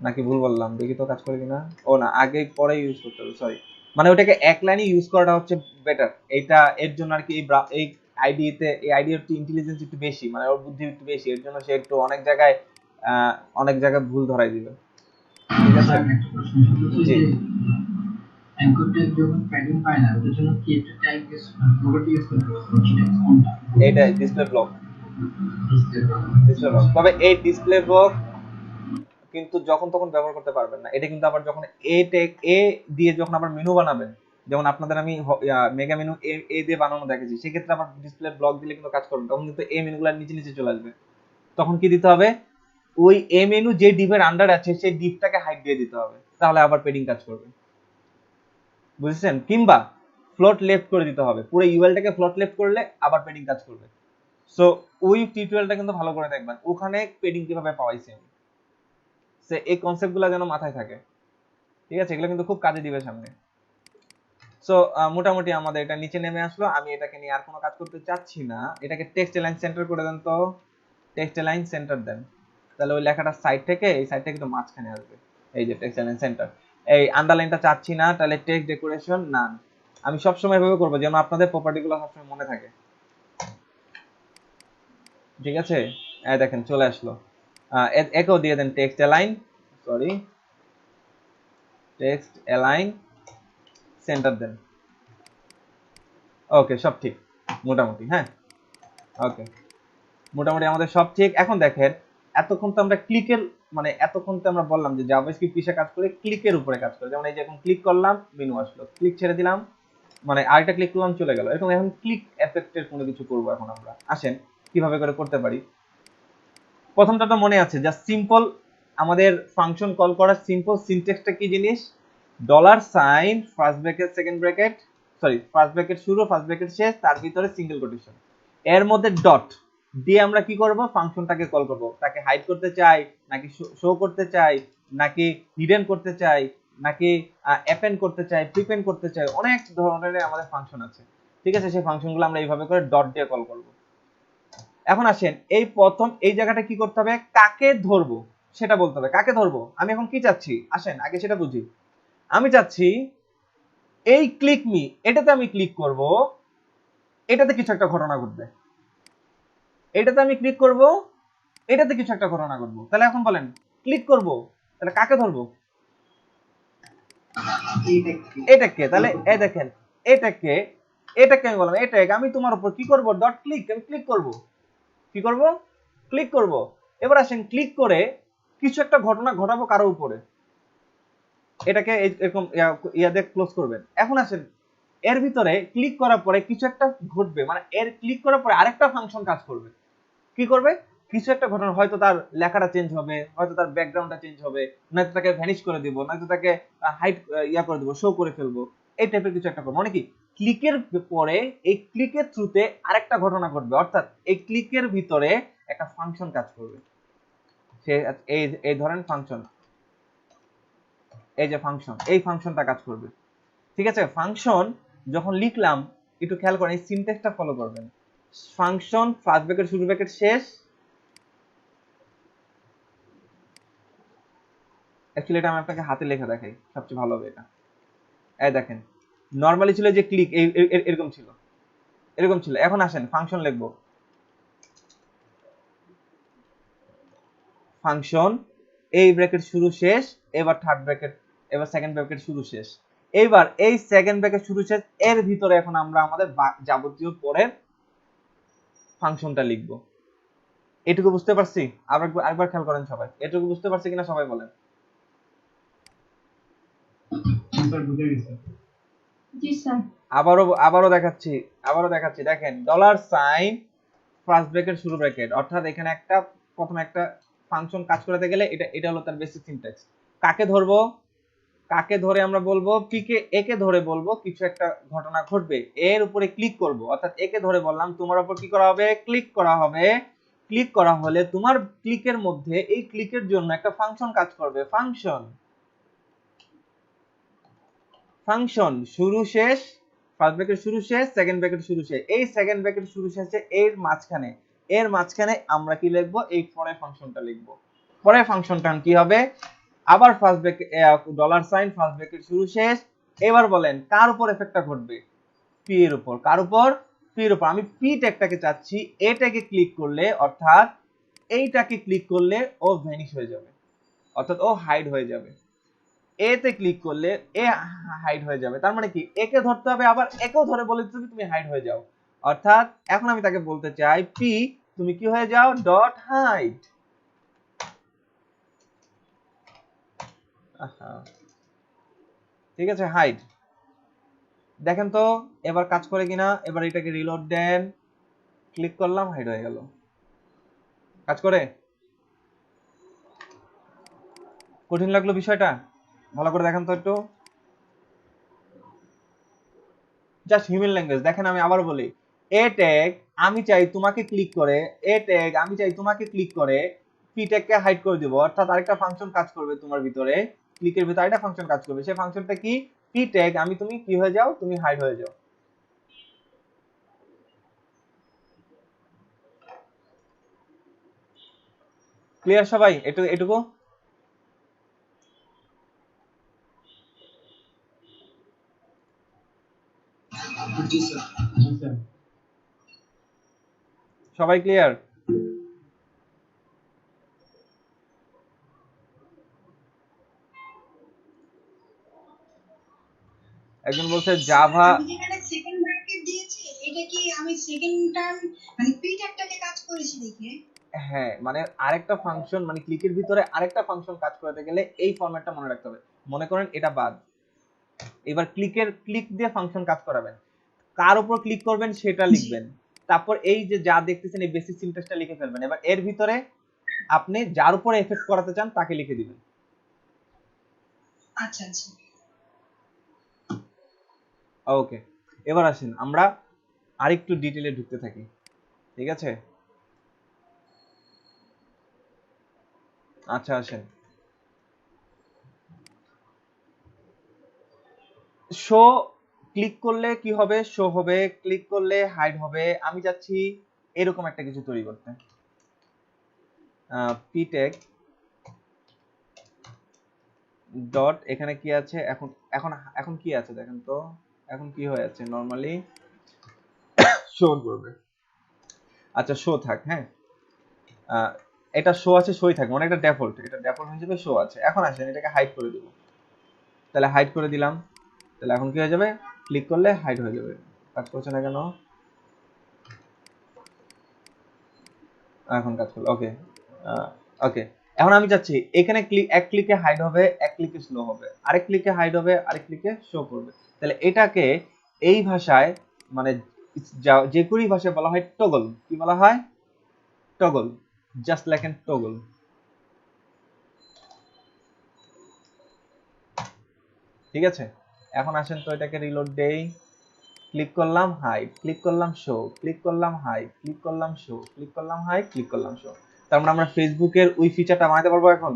নাকি ভুল বললাম, দেখি তো কাজ করে কিনা। ও না, আগে পরে ইউজ করতে হবে, সরি। মানে ওটাকে এক লাইনে ইউজ করাটা হচ্ছে বেটার। এটা এর জন্য আর কি এই আইডিতে, এই আইডির একটু ইন্টেলিজেন্স একটু বেশি, মানে ওর বুদ্ধি একটু বেশি, এর জন্য সে একটু অনেক জায়গায় ভুল ধরাই দিবে। ঠিক আছে, জি। অ্যাঙ্কর ট্যাগ যখন প্যাডিং পায় না, ওটার জন্য কি একটা ট্যাগ প্রপার্টি ইউজ করতে হবে? এইটা ডিসপ্লে ব্লক, ডিসপ্লে ব্লক। তবে এই ডিসপ্লে ব্লক কিন্তু যখন তখন ব্যবহার করতে পারবেন না। এটা কিন্তু আবার যখন এ দিয়ে যখন আবার মেনু বানাবেন, যেমন আপনাদের আমি মেগা মেনু এ দিয়ে বানানো দেখেছি, সেক্ষেত্রে আমার ডিসপ্লে ব্লক দিলে কিন্তু কাজ করবে, তখন কিন্তু এই মেনুগুলো নিচে নিচে চলে আসবে। তখন কি দিতে হবে, ওই এ মেনু যে ডিভের আন্ডার আছে সেই ডিভটাকে হাইড দিয়ে দিতে হবে, তাহলে আবার পেডিং কাজ করবে। বুঝছেন? কিংবা ফ্লোট লেফট করে দিতে হবে, পুরো ইউএলটাকে ফ্লোট লেফট করলে আবার পেডিং কাজ করবে। সো ওই টিউটোরিয়ালটা কিন্তু ভালো করে দেখবেন, ওখানে পেডিং কিভাবে পাওয়াইছে, এই কনসেপ্টগুলো যেন মাথায় থাকে। ঠিক আছে, এগুলো কিন্তু খুব কাজে দিবে সামনে। সো মোটামুটি আমাদের এটা নিচে নেমে আসলো। আমি এটাকে নিয়ে আর কোনো কাজ করতে চাচ্ছি না, এটাকে টেক্সট এলাইন সেন্টার করে দেন তো, টেক্সট এলাইন সেন্টার দেন। তাহলে ওই লেখাটা সাইড থেকে, এই সাইড থেকে তো মাঝখানে আসবে, এই যে টেক্সট এলাইন সেন্টার। এই আন্ডারলাইনটা চাচ্ছি না, তাহলে টেক্সট ডেকোরেশন নান। আমি সবসময় এভাবে করবো যেন আপনাদের প্রপার্টিগুলো সবসময় মনে থাকে। ঠিক আছে, এই দেখেন চলে আসলো। একেও দিয়ে দেন text align, sorry text align centre দেন। ওকে, সব ঠিক মোটামুটি। হ্যাঁ, ওকে, মোটামুটি আমাদের সব ঠিক। এখন দেখেন, এতক্ষণ তো আমরা ক্লিকের, মানে এতক্ষণ তো আমরা বললাম যে জাভাস্ক্রিপ্ট কিসে কাজ করে, ক্লিকের উপরে কাজ করে। যেমন এই যে এখন ক্লিক করলাম, মেনু আসলো, ক্লিক ছেড়ে দিলাম, মানে আরেকটা ক্লিক করলাম, চলে গেল। এরকম এখন ক্লিক এফেক্টের কোনো কিছু করবো এখন আমরা। আসেন কিভাবে করে করতে পারি। প্রথমটা তো মনে আছে, জাস্ট সিম্পল আমাদের ফাংশন কল করার সিম্পল সিনট্যাক্সটা কি জিনিস, dollar sign first bracket second bracket, sorry first bracket শুরু ফার্স্ট ব্র্যাকেট শেষ, তার ভিতরে সিঙ্গেল কোটেশন, এর মধ্যে ডট দিয়ে আমরা কি করব, ফাংশনটাকে কল করব। তাকে হাইড করতে চাই নাকি শো করতে চাই, নাকি হিডেন করতে চাই, নাকি অ্যাপেন্ড করতে চাই, প্রিপেন্ড করতে চাই, অনেক ধরনের আমাদের ফাংশন আছে। ঠিক আছে, সেই ফাংশনগুলো আমরা এইভাবে করে ডট দিয়ে কল করব। এখন আসেন, এই প্রথম এই জায়গাটা কি করতে হবে, কাকে ধরবো সেটা বলতে হবে। কাকে ধরবো, আমি এখন কি চাচ্ছি, আসেন আগে সেটা বুঝি। আমি চাচ্ছি এই ক্লিক মি, এটাতে আমি ক্লিক করব, এটাতে কিছু একটা ঘটনা ঘটবে। এটাতে আমি ক্লিক করব, এটাতে কিছু একটা ঘটনা ঘটবে। তাহলে এখন বলেন, ক্লিক করব, তাহলে কাকে ধরবো, এটাকে। তাহলে এই দেখেন, এটাকে আমি বললাম এটাকে আমি তোমার উপর কি করব, ডট ক্লিক, আমি ক্লিক করব, কি করব, ক্লিক করব। এবার আসেন, ক্লিক করে কিছু একটা ঘটনা ঘটাবো কারো উপরে, এটাকে এরকম ইয়াতে ক্লোজ করবেন। এখন আসেন, এর ভিতরে ক্লিক করার পরে কিছু একটা ঘটবে, মানে এর ক্লিক করার পরে আরেকটা ফাংশন কাজ করবে। কি করবে, কিছু একটা ঘটনা, হয়তো তার লেখাটা চেঞ্জ হবে, হয়তো তার ব্যাকগ্রাউন্ডটা চেঞ্জ হবে, নয়তো তাকে ভ্যানিশ করে দিব, নয়তো তাকে হাইড করে দিব, শো করে ফেলবো, এই টাইপের কিছু একটা করবো। মানে কি, ক্লিকের পরে এই ক্লিকের থ্রুতে আরেকটা ঘটনা ঘটবে, অর্থাৎ এই ক্লিকের ভিতরে একটা ফাংশন কাজ করবে। সে এই ধরেন ফাংশন, এই যে ফাংশন, এই ফাংশনটা কাজ করবে। ঠিক আছে, ফাংশন যখন লিখলাম একটু খেয়াল করেন, এই সিনট্যাক্সটা ফলো করবেন। ফাংশন ফার্স্ট ব্র্যাকেট শুরু ব্র্যাকেট শেষ, অ্যাকচুয়ালি এটা আমি আপনাকে হাতে লেখা দেখাই, সবচেয়ে ভালো হবে এটা। এই দেখেন, নরমালি ছিল যে ক্লিক এরকম ছিল, এরকম ছিল। এখন আসেন ফাংশন লিখবো, ফাংশন এই ব্র্যাকেট শুরু শেষ, এবার থার্ড ব্র্যাকেট, এবার সেকেন্ড ব্র্যাকেট শুরু শেষ, এইবার এই সেকেন্ড ব্র্যাকেট শুরু শেষ, এর ভিতরে এখন আমরা আমাদের যাবতীয় পরের ফাংশনটা লিখব। এটুকু বুঝতে পারছি? আরেকবার খেয়াল করেন সবাই, এটুকু বুঝতে পারছি কিনা সবাই বলেন। জি স্যার। আবারও দেখাচ্ছি, দেখেন ডলার সাইন ফার্স্ট ব্র্যাকেট শুরু ব্র্যাকেট, অর্থাৎ এখানে একটা প্রথমে একটা ফাংশন কাজ করতে গেলে এটা হলো তার বেসিক সিনট্যাক্স। কাকে ধরবো, কাকে ধরে আমরা বলবো, পিকে একে ধরে বলবো কিছু একটা ঘটনা ঘটবে, এর উপরে ক্লিক করব, অর্থাৎ একে ধরে বললাম তোমার উপর কি করা হবে, ক্লিক করা হবে। ক্লিক করা হলে তোমার ক্লিকের মধ্যে এই ক্লিকের জন্য একটা ফাংশন কাজ করবে। ফাংশন শুরু শেষ, ফার্স্ট ব্র্যাকেট শুরু শেষ, সেকেন্ড ব্র্যাকেট শুরু শেষ, এই সেকেন্ড ব্র্যাকেট শুরু শেষে এর মাঝখানে আমরা কি লিখবো, এই পরের ফাংশনটা লিখবো। পরের ফাংশনটা কি হবে, আবার first bracket dollar sign first bracket শুরু শেষ। এবার বলেন কার উপর এফেক্টটা ঘটবে, পি এর উপর। কার উপর, পি এর উপর। আমি পি ট্যাগটাকে চাচ্ছি, এটাকে ক্লিক করলে, অর্থাৎ এইটাকে ক্লিক করলে ও ভ্যানিশ হয়ে যাবে, অর্থাৎ ও হাইড হয়ে যাবে। এতে ক্লিক করলে এ হাইড হয়ে যাবে। তার মানে কি, একে ধরতে হবে, আবার একেও ধরে বলে তুমি হাইড হয়ে যাও। অর্থাৎ এখন আমি তাকে বলতে চাই, পি তুমি কি হয়ে যাও, ডট হাইড। ঠিক আছে, হাইড। দেখেন তো এবার কাজ করে কিনা, এবার এটাকে রিলোড দেন, ক্লিক করলাম, হাইড হয়ে গেল। কাজ করে? কঠিন লাগলো বিষয়টা? ভালো করে দেখেন তো একটু, জাস্ট হিউম্যান ল্যাঙ্গুয়েজ। দেখেন আমি আবার বলি, এ ট্যাগ আমি চাই তোমাকে ক্লিক করে, পি ট্যাগকে হাইড করে দিব, অর্থাৎ আরেকটা ফাংশন কাজ করবে তোমার ভিতরে, ক্লিকের ভিতরে একটা ফাংশন কাজ করবে, সেই ফাংশনটা কি পি ট্যাগ, আমি তুমি কি হয়ে যাও, তুমি হাইড হয়ে যাও। ক্লিয়ার সবাই এটুকু? জি স্যার। সবাই ক্লিয়ার? একজন বলছে জাভা, আমি যেখানে সেকেন্ড ব্র্যাকেট দিয়েছি এটা কি আমি সেকেন্ড টার্ম মানে পি ট্যাগটাকে কাজ করেছি দেখে? হ্যাঁ মানে আরেকটা ফাংশন মানে ক্লিকের ভিতরে আরেকটা ফাংশন কাজ করাতে গেলে এই ফরম্যাটটা মনে রাখতে হবে। মনে করেন এটা বাদ, এবার ক্লিক দিয়ে ফাংশন কাজ করাবেন, কার উপর ক্লিক করবেন সেটা লিখবেন, তারপর এই যে যা দেখতেছেন এই বেসিক সিনট্যাক্সটা লিখে ফেলবেন, এবার এর ভিতরে আপনি যার উপর এফেক্ট করাতে চান তাকে লিখে দিবেন। আচ্ছা আচ্ছা ওকে, এবার আসেন আমরা আরেকটু ডিটেইলে ঢুকতে থাকি, ঠিক আছে? আচ্ছা আসেন, শো ক্লিক করলে কি হবে, শো হবে, ক্লিক করলে হাইড হবে। আমি চাচ্ছি এরকম একটা কিছু তৈরি করতে, পি ট্যাগ ডট, এখানে কি আছে এখন, এখন এখন কি আছে দেখেন তো, এখন কি হয়ে আছে, নরমালি শো করবে। আচ্ছা শো থাক, হ্যাঁ এটা শো আছে, শোই থাক, মানে এটা ডিফল্ট, এটা ডিফল্ট হিসেবে শো আছে। এখন আসেন এটাকে হাইড করে দেব, তাহলে হাইড করে দিলাম, তাহলে এখন কি হয়ে যাবে, ক্লিক করলে হাইড হয়ে যাবে। কাজ করছে না কেন, এখন কাজ করলো, ওকে ওকে। এখন আমি চাচ্ছি এখানে এক ক্লিকে হাইড হবে, এক ক্লিকে স্লো হবে, আরেক ক্লিকে হাইড হবে, আরেক ক্লিকে শো করবে। তাহলে এটাকে এই ভাষায় মানে যে কোনো ভাষায় বলা হয় টগল। কি বলা হয়, toggle, just like N toggle. ঠিক আছে, এখন আসেন তো এটাকে রিলোড দেই, ক্লিক করলাম হাইড, ক্লিক করলাম শো, ক্লিক করলাম হাইড, ক্লিক করলাম শো, ক্লিক করলাম হাইড, ক্লিক করলাম শো। তার মানে আমরা ফেসবুকের ওই ফিচারটা বানাতে পারবো এখন।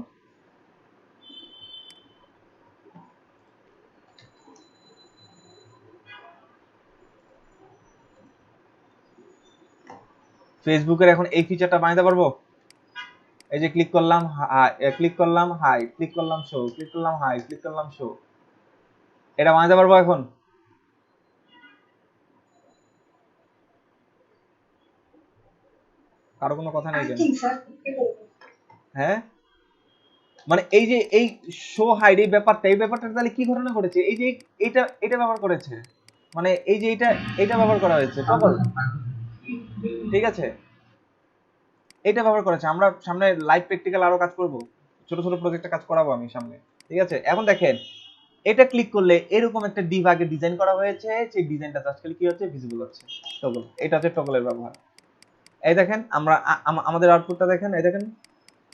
ফেসবুকের এখন এই ফিচারটা বানাতে পারবো, এই যে ক্লিক করলাম ক্লিক করলাম হাই, ক্লিক করলাম শো, ক্লিক করলাম হাই, ক্লিক করলাম শো, এটা বানাতে পারবো এখন? কারো কোনো কথা নেই আই কেন? থিংক স্যার হ্যাঁ মানে এই যে এই শো হাইড এই ব্যাপারটা, এই ব্যাপারটা তাহলে কি ঘটনা ঘটেছে, এই যে এটা ব্যবহার করেছে, মানে এই যে এটা ব্যবহার করা হয়েছে টগল, ঠিক আছে, এটা ব্যবহার করেছে। আমরা সামনে লাইভ প্র্যাকটিক্যাল আরো কাজ করব, ছোট ছোট প্রজেক্টে কাজ করাবো আমি সামনে, ঠিক আছে? এখন দেখেন এটা ক্লিক করলে এরকম একটা ডিভ আগে ডিজাইন করা হয়েছে, সেই ডিজাইনটা জাস্ট খালি কি হচ্ছে, ভিজিবল হচ্ছে, টগল। এটা হচ্ছে টগলের ব্যবহার। এই দেখেন আমরা আমাদের আউটপুটটা দেখেন, এই দেখেন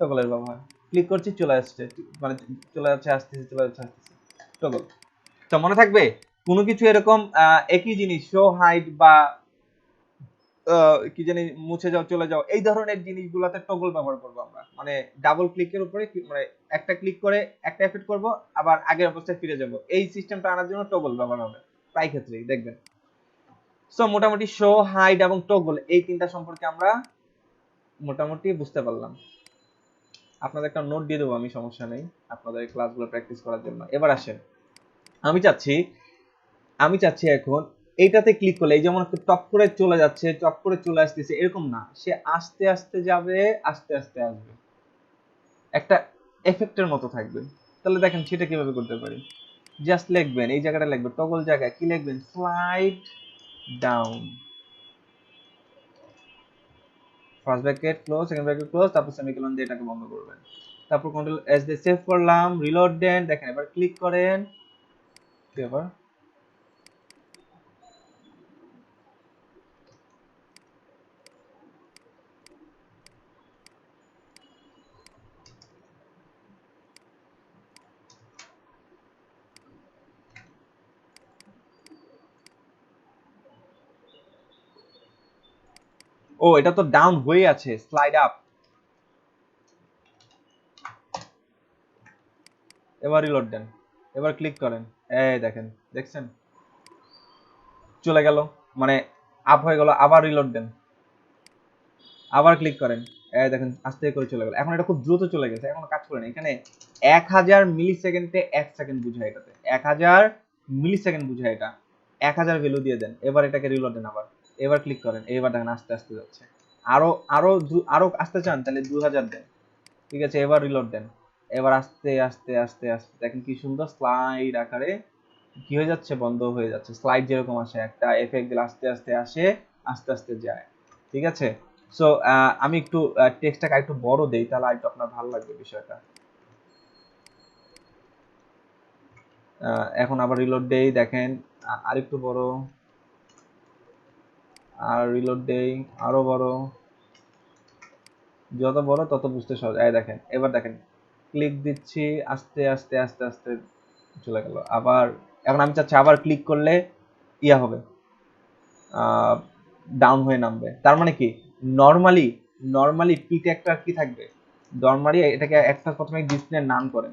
টগলের ব্যবহার, ক্লিক করছি চলে আসছে, মানে চলে যাচ্ছে আসতেছে, চলে যাচ্ছে আসতেছে, টগল। তো মনে থাকবে কোনো কিছু এরকম একই জিনিস শো হাইড বা কি জানি মুছে যাও চলে যাও, এই ধরনের জিনিসগুলোতে টগল ব্যবহার করবো আমরা, মানে ডাবল ক্লিকের উপরে মানে একটা ক্লিক করে একটা এফেক্ট করব, আবার আগের অবস্থায় ফিরে যাব, এই সিস্টেমটা আনার জন্য টগল ব্যবহার হবে প্রায় ক্ষেত্রেই দেখবেন। সো মোটামুটি শো হাইড এবং টগল এই তিনটা সম্পর্কে আমরা মোটামুটি বুঝতে পারলাম। আপনাদের একটা নোট দিয়ে দেবো আমি, সমস্যা নেই, আপনাদের ক্লাসগুলো প্র্যাকটিস করার জন্য। এবার আসেন, আমি চাচ্ছি এখন এইটাতে ক্লিক করলে এই যেমন টপ করে চলে যাচ্ছে, টপ করে চলে আসতেছে, এরকম না, সে আস্তে আস্তে যাবে, আস্তে আস্তে আসবে, একটা এফেক্টের মতো থাকবে। তাহলে দেখেন সেটা কিভাবে করতে পারি, জাস্ট লিখবেন এই জায়গাটা লিখবেন টগল জায়গায় কি লিখবেন, slide down, first bracket close, second bracket close, তারপর সেমিকোলন দিয়ে এটাকে বন্ধ করবেন, তারপর কন্ট্রোল এস দিয়ে সেভ করলাম, রিলোড দেন, দেখেন এবার ক্লিক করেন, কি এবার ও এটা তো ডাউন হয়ে আছে, স্লাইড আপ, এবার রিলোড দেন, এবার ক্লিক করেন, এই দেখেন, দেখছেন চলে গেল, মানে আপ হয়ে গেল। আবার রিলোড দেন, আবার ক্লিক করেন, এই দেখেন আস্তে করে চলে গেল। এখন এটা খুব দ্রুত চলে গেছে, এখন কাজ করে না। এখানে 1000 মিলি সেকেন্ডে 1 সেকেন্ড বুঝায়, এটাতে 1000 মিলি সেকেন্ড বুঝায়। এটা 1000 ভ্যালু দিয়ে দেন, এবার এটাকে রিলোড দেন আবার, এবার ক্লিক করেন, এবার দেখেন আস্তে আস্তে যাচ্ছে। আরো আরো আরো আসতে চান তাহলে 2000 দেন, ঠিক আছে। এবার রিলোড দেন, এবার আস্তে আস্তে আস্তে আস্তে দেখেন কি সুন্দর স্লাইড আকারে কি হয়ে যাচ্ছে, বন্ধ হয়ে যাচ্ছে। স্লাইড যেরকম আসে, একটা এফেক্ট দিলে আস্তে আস্তে আসে, আস্তে আস্তে যায়, ঠিক আছে। সো আমি একটু টেক্সটটাকে একটু বড় দেই, তাহলে একটু আপনার ভালো লাগবে বিষয়টা। এখন আবার রিলোড দেই, দেখেন আরেকটু বড়, আর রিলোড দেই আরো বড়, যত বড় তত বুঝতে সহজ। এই দেখেন, এবার দেখেন ক্লিক দিচ্ছি, আস্তে আস্তে আস্তে আস্তে চলে গেল। আবার এখন আমি চাচ্ছি আবার ক্লিক করলে ইয়া হবে, ডাউন হয়ে নামবে। তার মানে কি, নরমালি নরমালি পিতে একটা কি থাকবে, নরমালি এটাকে একটা প্রথমে ডিসপ্লে নান করেন,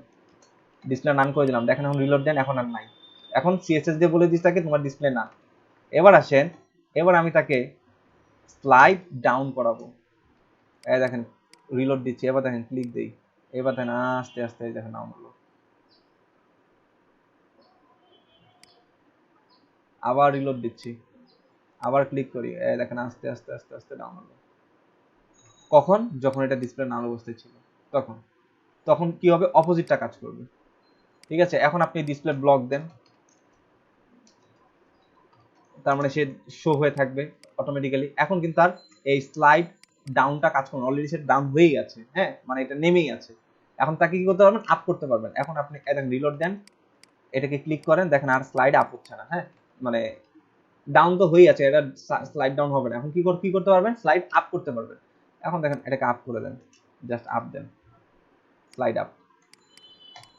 ডিসপ্লে নান করে দিলাম, দেখেন এখন রিলোড দেন, এখন আর নাই। এখন সিএসএস দিয়ে বলে দিচ্ছি তাকে তোমার ডিসপ্লে না। এবার আসেন, এবার আমি তাকে স্লাইড ডাউন করাবো, এই দেখেন রিলোড দিচ্ছি, এবার দেখেন ক্লিক দেই, এবার দেখেন আস্তে আস্তে দেখেন ডাউন হলো। আবার রিলোড দিচ্ছি, আবার ক্লিক করি, এই দেখেন আস্তে আস্তে আস্তে আস্তে ডাউন হলো। কখন? যখন এটা ডিসপ্লে নাল অবস্থায় ছিল, তখন তখন কি হবে, অপোজিটটা কাজ করবে, ঠিক আছে। এখন আপনি ডিসপ্লে ব্লক দেন, তার মানে সে শো হয়ে থাকবে অটোমেটিক্যালি। এখন কিন্তু তার এই স্লাইড ডাউনটা কাজ করবে, অলরেডি সে ডাউন হয়েই আছে, হ্যাঁ, মানে এটা নেমেই আছে। এখন তাকে কি করতে পারবেন, আপ করতে পারবেন। এখন আপনি এটা রিলোড দেন, এটাকে ক্লিক করেন, দেখেন আর স্লাইড আপ হচ্ছে না, হ্যাঁ, মানে ডাউন তো হয়েই আছে, এটা স্লাইড ডাউন হবে না। এখন কি করতে পারবেন, স্লাইড আপ করতে পারবেন। এখন দেখেন এটাকে আপ করে দেন, জাস্ট আপ দেন, স্লাইড আপ,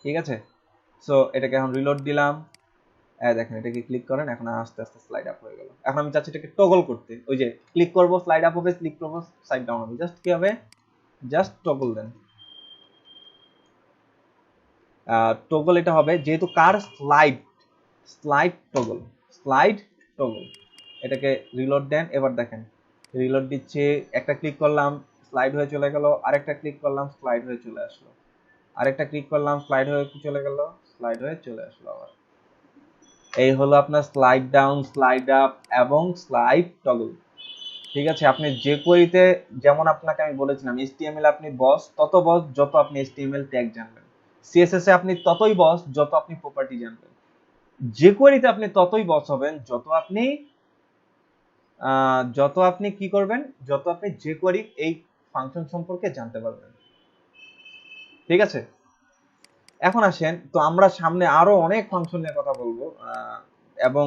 ঠিক আছে। সো এটাকে এখন রিলোড দিলাম, দেখেন এটাকে ক্লিক করেন, এখন আস্তে আস্তে স্লাইড আপ হয়ে গেল। এখন আমি চাচ্ছি এটাকে টগল করতে, ওই যে ক্লিক করব স্লাইড আপ হবে, ক্লিক করব স্লাইড ডাউন হবে, জাস্ট কি হবে, জাস্ট টগল দেন। টগল এটা হবে যেহেতু কার slide, slide toggle, slide toggle. এটাকে রিলোড দেন, এবার দেখেন রিলোড দিচ্ছি, একটা ক্লিক করলাম স্লাইড হয়ে চলে গেল, আরেকটা ক্লিক করলাম স্লাইড হয়ে চলে আসলো, আরেকটা ক্লিক করলাম স্লাইড হয়ে চলে গেল, স্লাইড হয়ে চলে আসলো আবার। এই হলো আপনার স্লাইড ডাউন, স্লাইড আপ এবং স্লাইড টগল, ঠিক আছে। আপনি যে কোয়েরিতে, যেমন আপনাকে আমি বলেছিলাম HTML আপনি বস, তত বস যত আপনি HTML ট্যাগ জানবেন। CSS এ আপনি ততই বস যত আপনি প্রপার্টি জানবেন। যে কোয়েরিতে আপনি ততই বস হবেন যত আপনি কি করবেন, যত আপনি যে কোয়েরি এই ফাংশন সম্পর্কে জানতে পারবেন, ঠিক আছে। এখন আসেন, তো আমরা সামনে আরো অনেক ফাংশন নিয়ে কথা বলবো, এবং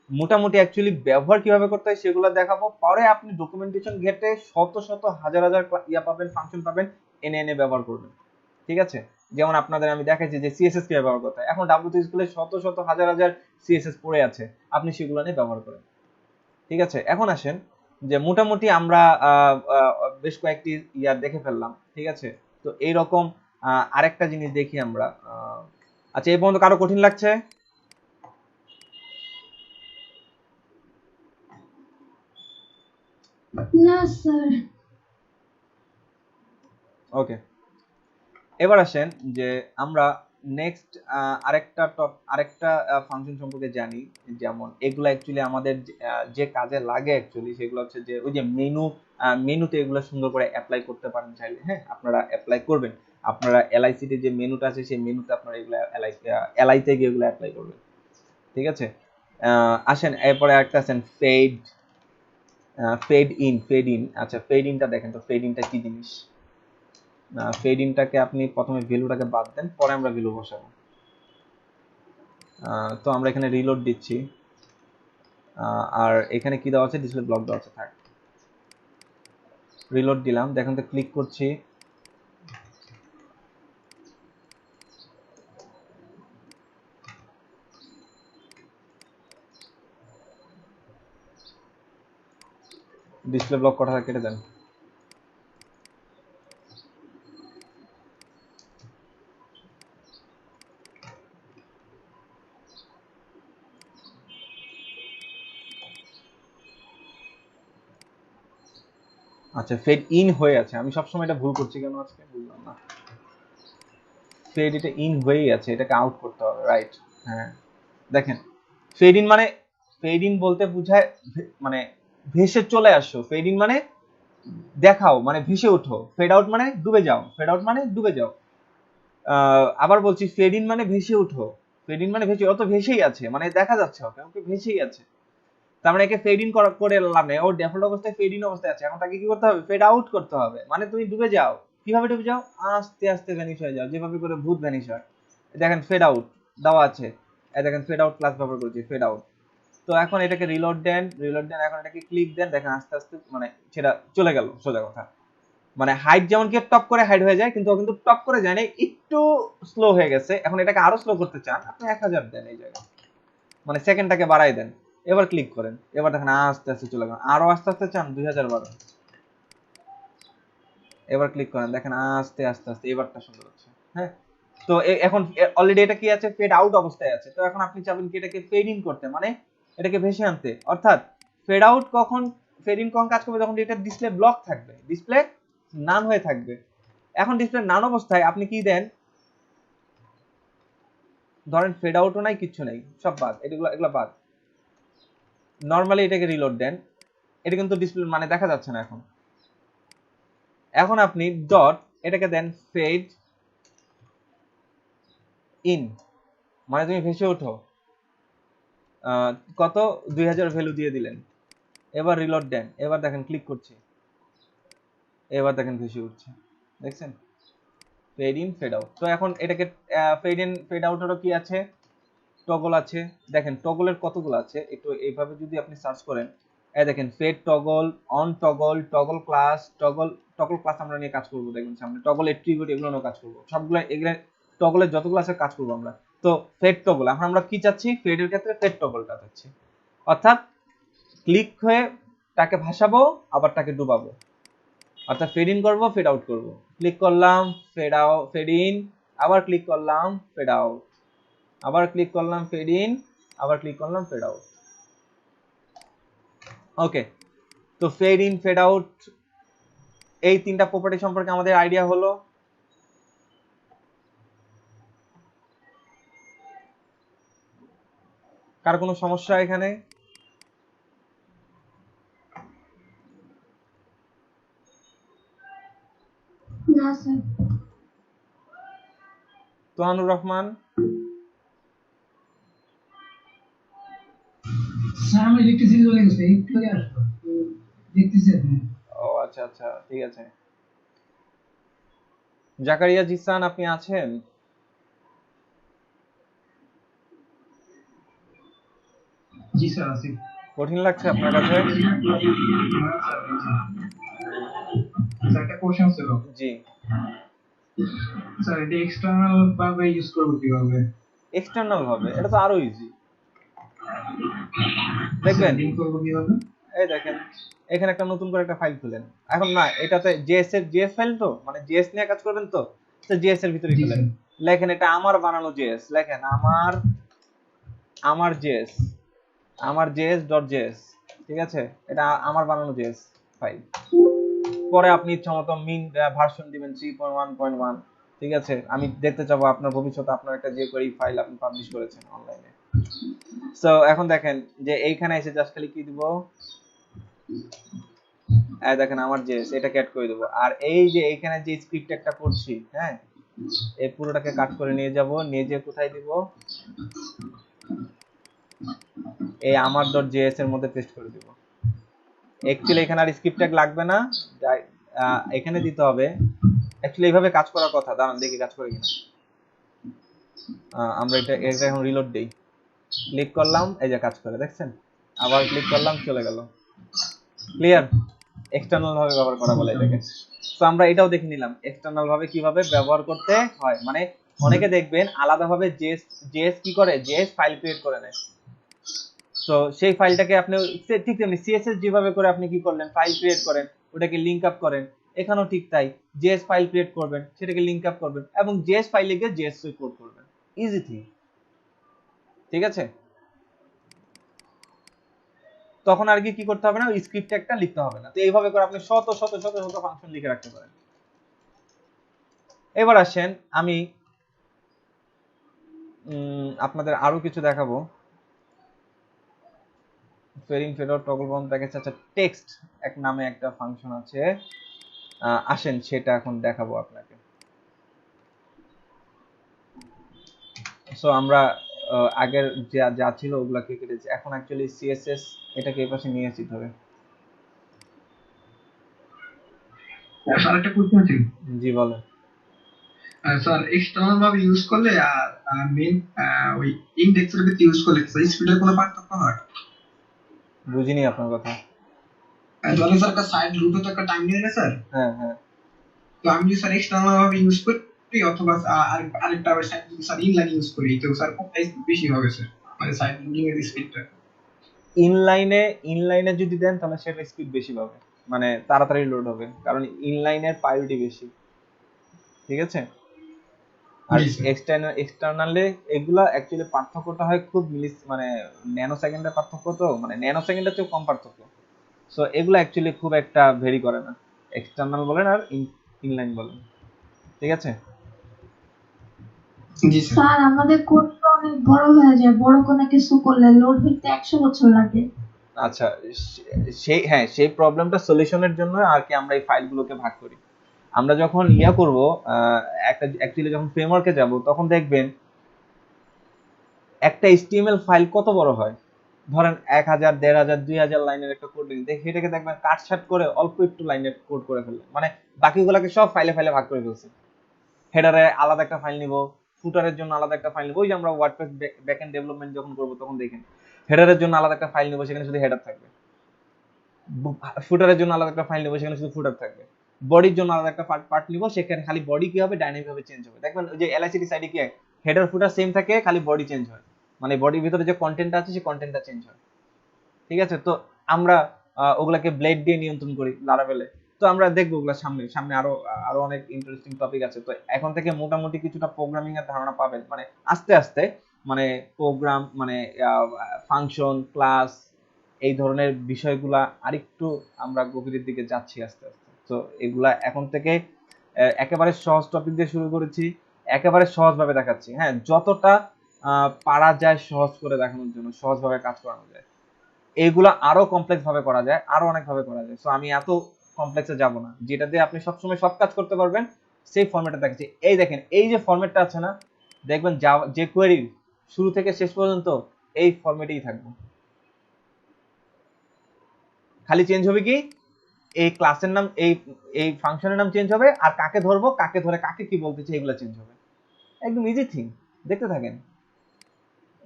মোটামুটি অ্যাকচুয়ালি ব্যবহার কিভাবে করতে হয় সেগুলো দেখাবো। পরে আপনি ডকুমেন্টেশন ঘেটে শত শত হাজার হাজার ইয়া পাবেন, ফাংশন পাবেন, এনে এনে ব্যবহার করবেন, ঠিক আছে। যেমন আপনাদের আমি দেখাইছি যে সিএসএস কিভাবে ব্যবহার করতে হয়, এখন W3 স্কুলে শত শত হাজার হাজার সিএসএস পড়ে আছে, আপনি সেগুলো নিয়ে ব্যবহার করেন, ঠিক আছে। এখন আসেন যে মোটামুটি আমরা বেশ কয়েকটি ইয়া দেখে ফেললাম, ঠিক আছে। তো এইরকম আরেকটা জিনিস দেখি আমরা। আচ্ছা, এই পর্যন্ত কারো কঠিন লাগছে? না স্যার। ওকে, এবার আসেন যে আমরা নেক্সট আরেকটা ফাংশন সম্পর্কে জানি। যেমন এগুলো অ্যাকচুয়ালি আমাদের যে কাজে লাগে অ্যাকচুয়ালি, সেগুলো হচ্ছে যে ওই যে মেনুতে এগুলো সুন্দর করে অ্যাপ্লাই করতে পারেন চাইলে, হ্যাঁ, আপনারা অ্যাপ্লাই করবেন। আপনারা এলআইসিতে যে মেনুটা আছে সেই মেনুতে আপনারা এগুলো এলআইতে গিয়ে এগুলো অ্যাপ্লাই করবেন, ঠিক আছে। আসেন এরপরে একটা আছেন ফেড ইন। আচ্ছা, ফেড ইনটা দেখেন তো, ফেড ইনটা কি জিনিস। ফেড ইনটাকে আপনি প্রথমে ভ্যালুটাকে বাদ দেন, পরে আমরা ভ্যালু বসাবো। তো আমরা এখানে রিলোড দিচ্ছি, আর এখানে কি দেওয়া আছে, ডিসপ্লে ব্লক দেওয়া আছে, থাক। রিলোড দিলাম, দেখেন তো ক্লিক করছি, ডিসপ্লে ব্লক কথাটা কেটে দেন। আচ্ছা ফেড ইন হয়ে আছে, আমি সবসময় এটা ভুল করছি কেন আজকে বুঝলাম না। ফেড এটা ইন হয়েই আছে, এটাকে আউট করতে হবে, রাইট। হ্যাঁ দেখেন ফেড ইন মানে, ফেড ইন বলতে বোঝায় মানে ভেসে চলে আসো, ফেড ইন মানে দেখাও মানে ভেসে ওঠো, ফেড আউট মানে ডুবে যাও, ফেড আউট মানে ডুবে যাও। আবার বলছি ফেড ইন মানে ভেসে ওঠো, ফেড ইন মানে ভেসে, অত ভেসেই আছে মানে দেখা যাচ্ছে ওকে, ওকে ভেসেই আছে। তার মানে একে ফেড ইন করে লাভ নেই, ও ডিফল্ট অবস্থায় ফেড ইন অবস্থায় আছে, এখন তাকে কি করতে হবে, ফেড আউট করতে হবে, মানে তুমি ডুবে যাও। কিভাবে ডুবে যাও, আস্তে আস্তে ভ্যানিশ হয়ে যাও, যেভাবে করে ভূত ভ্যানিশ হয়। দেখেন ফেড আউট দেওয়া আছে, এই দেখেন ফেড আউট ক্লাস ব্যবহার করেছি, ফেড আউট। তো এখন এটাকে রিলোড দেন, এখন এটাকে ক্লিক দেন, দেখেন আস্তে আস্তে মানে সেটা চলে গেল, সোজা কথা। মানে হাইট যেমন কি টপ করে হাইড হয়ে যায়, কিন্তু ও কিন্তু টপ করে যায় না, একটু স্লো হয়ে গেছে। এখন এটাকে আরো স্লো করতে চান, আপনি 1000 দেন এই জায়গায়, মানে সেকেন্ডটাকে বাড়াই দেন। এবার ক্লিক করেন, এবার দেখেন আস্তে আস্তে চলে গেল। আরো আস্তে আস্তে চান 2012, এবার ক্লিক করেন, দেখেন আস্তে আস্তে আস্তে এবারটা সুন্দর হচ্ছে। হ্যাঁ তো এখন অলরেডি এটা কি আছে, ফেড আউট অবস্থায় আছে। তো এখন আপনি চাবেন কি এটাকে ফেড ইন করতে, মানে এটাকে ভেসে আনতে। অর্থাৎ ফেড আউট কখন, ফেড ইন কখন কাজ করবে, যখন এটা ডিসপ্লে ব্লক থাকবে, ডিসপ্লে নান হয়ে থাকবে। এখন ডিসপ্লে নান অবস্থায় আপনি কি দেন, ধরেন ফেড আউটও নাই, কিচ্ছু নাই, সব বাদ, এগুলো বাদ। নরমালি এটাকে রিলোড দেন, এটা কিন্তু ডিসপ্লে মানে দেখা যাচ্ছে না এখন। এখন আপনি ডট এটাকে দেন ফেড ইন, মানে তুমি ভেসে ওঠো। কত 2000 ভ্যালু দিয়ে দিলেন, এবার রিলোড দেন, এবার দেখেন ক্লিক করছি, এবার দেখেন ভেসে উঠছে, দেখছেন ফেড ইন ফেড আউট। তো এখন এটাকে ফেড ইন ফেড আউটেরও কি আছে, টগল আছে। দেখেন টগলের কতগুলো আছে, একটু এইভাবে যদি আপনি সার্চ করেন, এই দেখেন fade toggle, on toggle, toggle class, toggle class আমরা নিয়ে কাজ করব, দেখবেন সামনে টগল এট্রিবিউট এগুলো নিয়ে কাজ করব, সবগুলো এগুলো টগলের যতগুলো আছে কাজ করব আমরা। তো ফেড টগল, এখন আমরা কি চাচ্ছি, ফেডের ক্ষেত্রে ফেড টগলটা চাচ্ছি, অর্থাৎ ক্লিক হয়ে তাকে ভাসাবো আবার তাকে ডুবাবো, অর্থাৎ ফেড ইন করবো ফেড আউট করবো, ক্লিক করলাম ফেড আউট, ফেড ইন, আবার ক্লিক করলাম ফেড আউট, আবার ক্লিক করলাম ফেড ইন, আবার ক্লিক করলাম ফেড আউট। ওকে, তো ফেড ইন ফেড আউট এই তিনটা প্রপার্টি সম্পর্কে আমাদের আইডিয়া হলো। কার কোনো সমস্যা এখানে? না স্যার। তোহানুর রহমান? স্যার আমি ইলেকট্রিসিটি চলে গেছে, একটু আগে আসবো, তো দেখতেছি আপনি। ও আচ্ছা আচ্ছা ঠিক আছে। জাকারিয়া জিসান আপনি আছেন? জি স্যার আছি। কঠিন লাগছে আপনার কাছে? স্যার একটা কোশ্চেন ছিল। জি। স্যার এটা এক্সটার্নাল ভাবে ইউজ করব কিভাবে? এক্সটার্নাল ভাবে এটা তো আরো ইজি, দেখবেন লিংক করব কিভাবে? এই দেখেন এখানে একটা নতুন করে একটা ফাইল খুলেন। এখন না এটাতে জেএস ফাইল, তো মানে জেএস নিয়ে কাজ করবেন, তো জেএস এর ভিতরে খুলেন, লেখেন এটা আমার বানানো জেএস, লেখেন আমার জেএস ডট জেএস, ঠিক আছে, এটা আমার বানানো জেএস ফাইল। পরে আপনি ইচ্ছামতো মিন ভার্সন দিবেন 3.1.1, ঠিক আছে। আমি দেখতে চাবো আপনার ভবিষ্যতে আপনার একটা যে কোয়েরি ফাইল আপনি পাবলিশ করেছেন অনলাইনে। সো এখন দেখেন যে এইখানে এসে জাস্ট খালি কি দিব, এই দেখেন আমার জেএস, এটাকে অ্যাড করে দেব। আর এই যে এইখানে যে স্ক্রিপ্ট একটা করছি, হ্যাঁ এই পুরোটাকে কাট করে নিয়ে যাব, নিয়ে যে কোথায় দিব, এই আমার ডট জেএস এর মধ্যে পেস্ট করে দিব। অ্যাকচুয়ালি এখানে আর স্ক্রিপ্ট ট্যাগ লাগবে না, এখানে দিতে হবে। অ্যাকচুয়ালি এইভাবে কাজ করার কথা, দাঁড়ান দেখি কাজ করে কিনা। আমরা এটা এখন রিলোড দেই, ক্লিক করলাম, এই যে কাজ করে, দেখছেন, আবার ক্লিক করলাম, চলে গেল। ক্লিয়ার? এক্সটার্নাল ভাবে ব্যবহার করা বলে এটাকে। সো আমরা এটাও দেখে নিলাম এক্সটার্নাল ভাবে কিভাবে ব্যবহার করতে হয়। মানে অনেকে দেখবেন আলাদাভাবে জেএস কি করে, জেএস ফাইল ক্রিয়েট করে নেয়। সো সেই ফাইলটাকে আপনি ঠিক তেমনি সিএসএস যেভাবে করে আপনি কি করলেন, ফাইল ক্রিয়েট করেন, ওটাকে লিংক আপ করেন, এখানেও ঠিক তাই, জেএস ফাইল ক্রিয়েট করবেন, সেটাকে লিংক আপ করবেন এবং জেএস ফাইলে গিয়ে জেএস কোড করবেন, ইজি থিং, ঠিক আছে। তো তখন আর কি করতে হবে না, ওই স্ক্রিপ্ট একটা লিখতে হবে না। তো এইভাবে করে আপনি শত শত শত শত ফাংশন লিখে রাখতে পারেন। এবার আসেন আমি আপনাদের আরো কিছু দেখাবো। ফেডিং ফেড আউট টগল বন্ধ দেখেছে। আচ্ছা, টেক্সট এক নামে একটা ফাংশন আছে, আসেন সেটা এখন দেখাবো আপনাকে। সো আমরা আগের যা ছিল ওগুলাকে কেটেছি, এখন অ্যাকচুয়ালি সিএসএস এটাকে এই পাশে নিয়ে আসি ধরে। স্যার একটা কোশ্চেন ছিল। জি বলেন। স্যার এক্সটার্নাল ভাবে ইউজ করলে আর মেইন ওই ইনডেক্সের ভিতরে ইউজ করলে স্পিডের কোনো পার্থক্য হয়? বুঝিনি আপনার কথা। ধরেন স্যার একটা সাইড রুটে তো একটা টাইম নিয়ে না স্যার। হ্যাঁ হ্যাঁ। তো আমি যদি স্যার এক্সটার্নাল ভাবে ইউজ করি অথবা আরেকটা স্যার ইনলাইন ইউজ করি, তো স্যার কোনটা বেশি হবে স্যার, মানে সাইড লোডিং এর স্পিডটা? ইনলাইনে যদি দেন তাহলে সেটা স্পিড বেশি পাবে, মানে তাড়াতাড়ি লোড হবে, কারণ ইনলাইনের প্রায়োরিটি বেশি। ঠিক আছে। আর এক্সটার্নালে এগুলা অ্যাকচুয়ালি পার্থক্যটা হয় খুব মানে ন্যানো সেকেন্ডের পার্থক্য, তো মানে ন্যানো সেকেন্ডের চেয়ে কম পার্থক্য। সো এগুলো অ্যাকচুয়ালি খুব একটা ভেরি করে না, এক্সটার্নাল বলেন আর ইনলাইন বলেন। ঠিক আছে। জি স্যার। স্যার আমাদের কোডটা অনেক বড় হয়ে যায়, বড় কোনো কিছু করলে লোড হতে 100 বছর লাগে। আচ্ছা, সেই প্রবলেমটা সলিউশনের জন্য আর কি আমরা এই ফাইলগুলোকে ভাগ করি। আমরা যখন করব একটা অ্যাকচুয়ালি যখন ফ্রেমওয়ার্কে যাব, তখন দেখবেন একটা HTML ফাইল কত বড় হয়। ধরেন 1000 1500 2000 লাইনের একটা কোড দেখে এটাকে দেখবেন কাটছাট করে অল্প একটু লাইনের কোড করে ফেললেন, মানে বাকিগুলোকে সব ফাইলে ফাইলে ভাগ করে ফেলছে। হেডারে আলাদা একটা ফাইল নিব, ফুটারের জন্য আলাদা একটা ফাইল নিব। ওই যে আমরা ওয়ার্ডপ্রেস ব্যাকএন্ড ডেভেলপমেন্ট যখন করব তখন দেখেন হেডারের জন্য আলাদা একটা ফাইল নিব, সেখানে শুধু হেডার থাকবে। ফুটারের জন্য আলাদা একটা ফাইল নিব, সেখানে শুধু ফুটার থাকবে। বডির জন্য আলাদা একটা পার্ট নিব, সেখানে খালি বডি কি হবে, ডাইনামিক ভাবে চেঞ্জ হবে। দেখবেন ওই যে এলআইসিটি সাইডে কি হয়, হেডার ফুটার সেম থাকে, খালি বডি চেঞ্জ হয়, মানে বডির ভিতরে যে কন্টেন্ট আছে সেই কন্টেন্টটা চেঞ্জ হয়। ঠিক আছে। তো আমরা ওগুলাকে ব্লেড দিয়ে নিয়ন্ত্রণ করি লারাভেলে। তো আমরা দেখবো ওগুলা সামনে আরো আরো অনেক ইন্টারেস্টিং টপিক আছে। তো এখন থেকে মোটামুটি কিছুটা প্রোগ্রামিং এর ধারণা পাবেন, মানে আস্তে আস্তে, মানে প্রোগ্রাম মানে ফাংশন ক্লাস এই ধরনের বিষয়গুলা আরেকটু আমরা গভীরের দিকে যাচ্ছি আস্তে আস্তে। তো এগুলা এখন থেকে একেবারে সহজ টপিক দিয়ে শুরু করেছি, একেবারে সহজভাবে দেখাচ্ছি। হ্যাঁ, যতটা পারা যায় সহজ করে দেখানোর জন্য, সহজভাবে কাজ করানো যায়। এইগুলা আরো কমপ্লেক্স ভাবে করা যায়, আরো অনেক ভাবে করা যায়। সো আমি এত কমপ্লেক্সে যাব না, যেটা দিয়ে আপনি সবসময় সব কাজ করতে পারবেন সেই ফরম্যাটে দেখাচ্ছি। এই দেখেন, এই যে ফরম্যাটটা আছে না, দেখবেন যে কোয়েরির শুরু থেকে শেষ পর্যন্ত এই ফরম্যাটেই থাকবে। খালি চেঞ্জ হবে কি, এই ক্লাসের নাম, এই ফাংশনের নাম চেঞ্জ হবে, আর কাকে ধরবো, কাকে ধরে কাকে কি বলতেছে এগুলো চেঞ্জ হবে। একদম ইজি থিং, দেখতে থাকেন,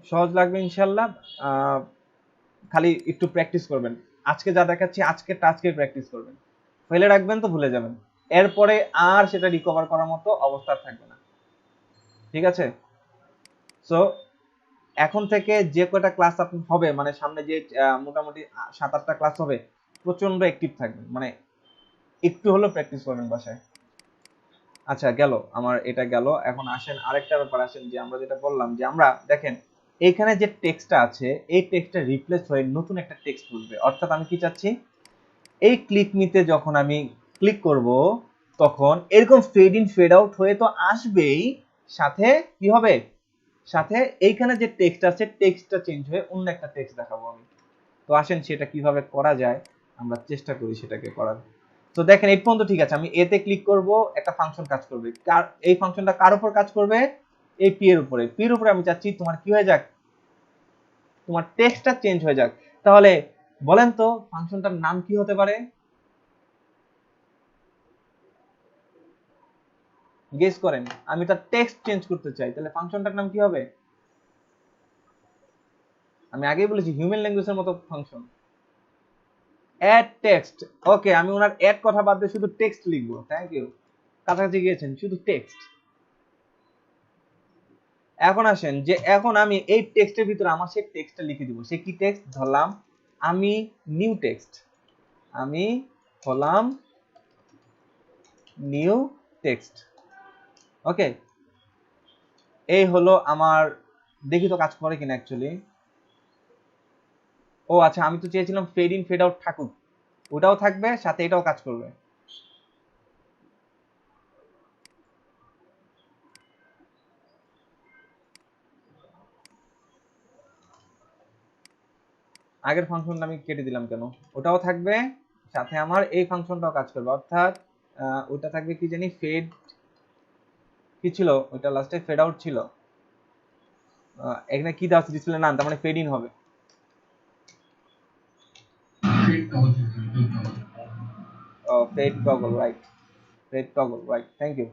সহজ লাগবে ইনশাল্লাহ। খালি একটু প্র্যাকটিস করবেন। আজকে যা দেখাচ্ছি আজকেরটা আজকে প্র্যাকটিস করবেন, ফেলে রাখবেন তো ভুলে যাবেন, এরপরে আর সেটা রিকভার করার মতো অবস্থা থাকবে না। ঠিক আছে। সো এখন থেকে যে কয়টা ক্লাস আপনি হবে, মানে সামনে যে মোটামুটি 7-8টা ক্লাস হবে, প্রচন্ড অ্যাক্টিভ থাকবেন, মানে একটু হলেও প্র্যাকটিস করবেন বাসায়। আচ্ছা, গেল আমার এটা গেল। এখন আসেন আরেকটা ব্যাপার, আসেন যে আমরা যেটা বললাম যে আমরা দেখেন এইখানে যে টেক্সটটা আছে, এই টেক্সটটা রিপ্লেস হয়ে নতুন একটা টেক্সট বসবে। অর্থাৎ আমি কি চাচ্ছি, এই ক্লিক মিতে যখন আমি ক্লিক করব, তখন এরকম ফেড ইন ফেড আউট হয়ে তো আসবেই, সাথে কি হবে, সাথে এইখানে যে টেক্সট আছে টেক্সটটা চেঞ্জ হয়ে অন্য একটা টেক্সট দেখাবো আমি। তো আসেন সেটা কিভাবে করা যায় আমরা চেষ্টা করি সেটাকে করার। তো দেখেন এই পর্যন্ত ঠিক আছে, আমি এতে ক্লিক করব, একটা ফাংশন কাজ করবে। এই ফাংশনটা কার উপর কাজ করবে, এই পি এর উপরে। পি এর উপরে আমি চাচ্ছি তোমার কি হয়ে যাক, তোমার টেক্সটটা চেঞ্জ হয়ে যাক। তাহলে বলেন তো ফাংশনটার নাম কি হতে পারে, গেস করেন। আমি তার টেক্সট চেঞ্জ করতে চাই, তাহলে ফাংশনটার নাম কি হবে? আমি আগেই বলেছি হিউম্যান ল্যাঙ্গুয়েজের মতো ফাংশন, অ্যাড টেক্সট। ওকে, আমি ওনার অ্যাড কথা বাদ দিয়ে শুধু টেক্সট লিখবো। থ্যাংক ইউ, কাছাকাছি গিয়েছেন, শুধু টেক্সট। এখন আসেন যে এখন আমি এই টেক্সটের ভিতরে আমার সেই টেক্সটটা লিখে দিব। সে কি টেক্সট ধরলাম, আমি নিউ টেক্সট, আমি হলাম নিউ টেক্সট। ওকে, এই হলো আমার, দেখি তো কাজ করে কিনা অ্যাকচুয়ালি। ও আচ্ছা, আমি তো চেয়েছিলাম ফেড ইন ফেড আউট থাকুক, ওটাও থাকবে সাথে এটাও কাজ করবে। আগের ফাংশনটা আমি কেটে দিলাম কেন, ওটাও থাকবে সাথে আমার এই ফাংশনটাও কাজ করবে, অর্থাৎ ওটা থাকবে কি জানি, ফেড কি ছিল ওটা, লাস্টে ফেড আউট ছিল, এখানে কি দেওয়া আছে ডিসপ্লে নাম, তার মানে ফেড ইন হবে। Fade toggle, right, fade toggle, right, thank you.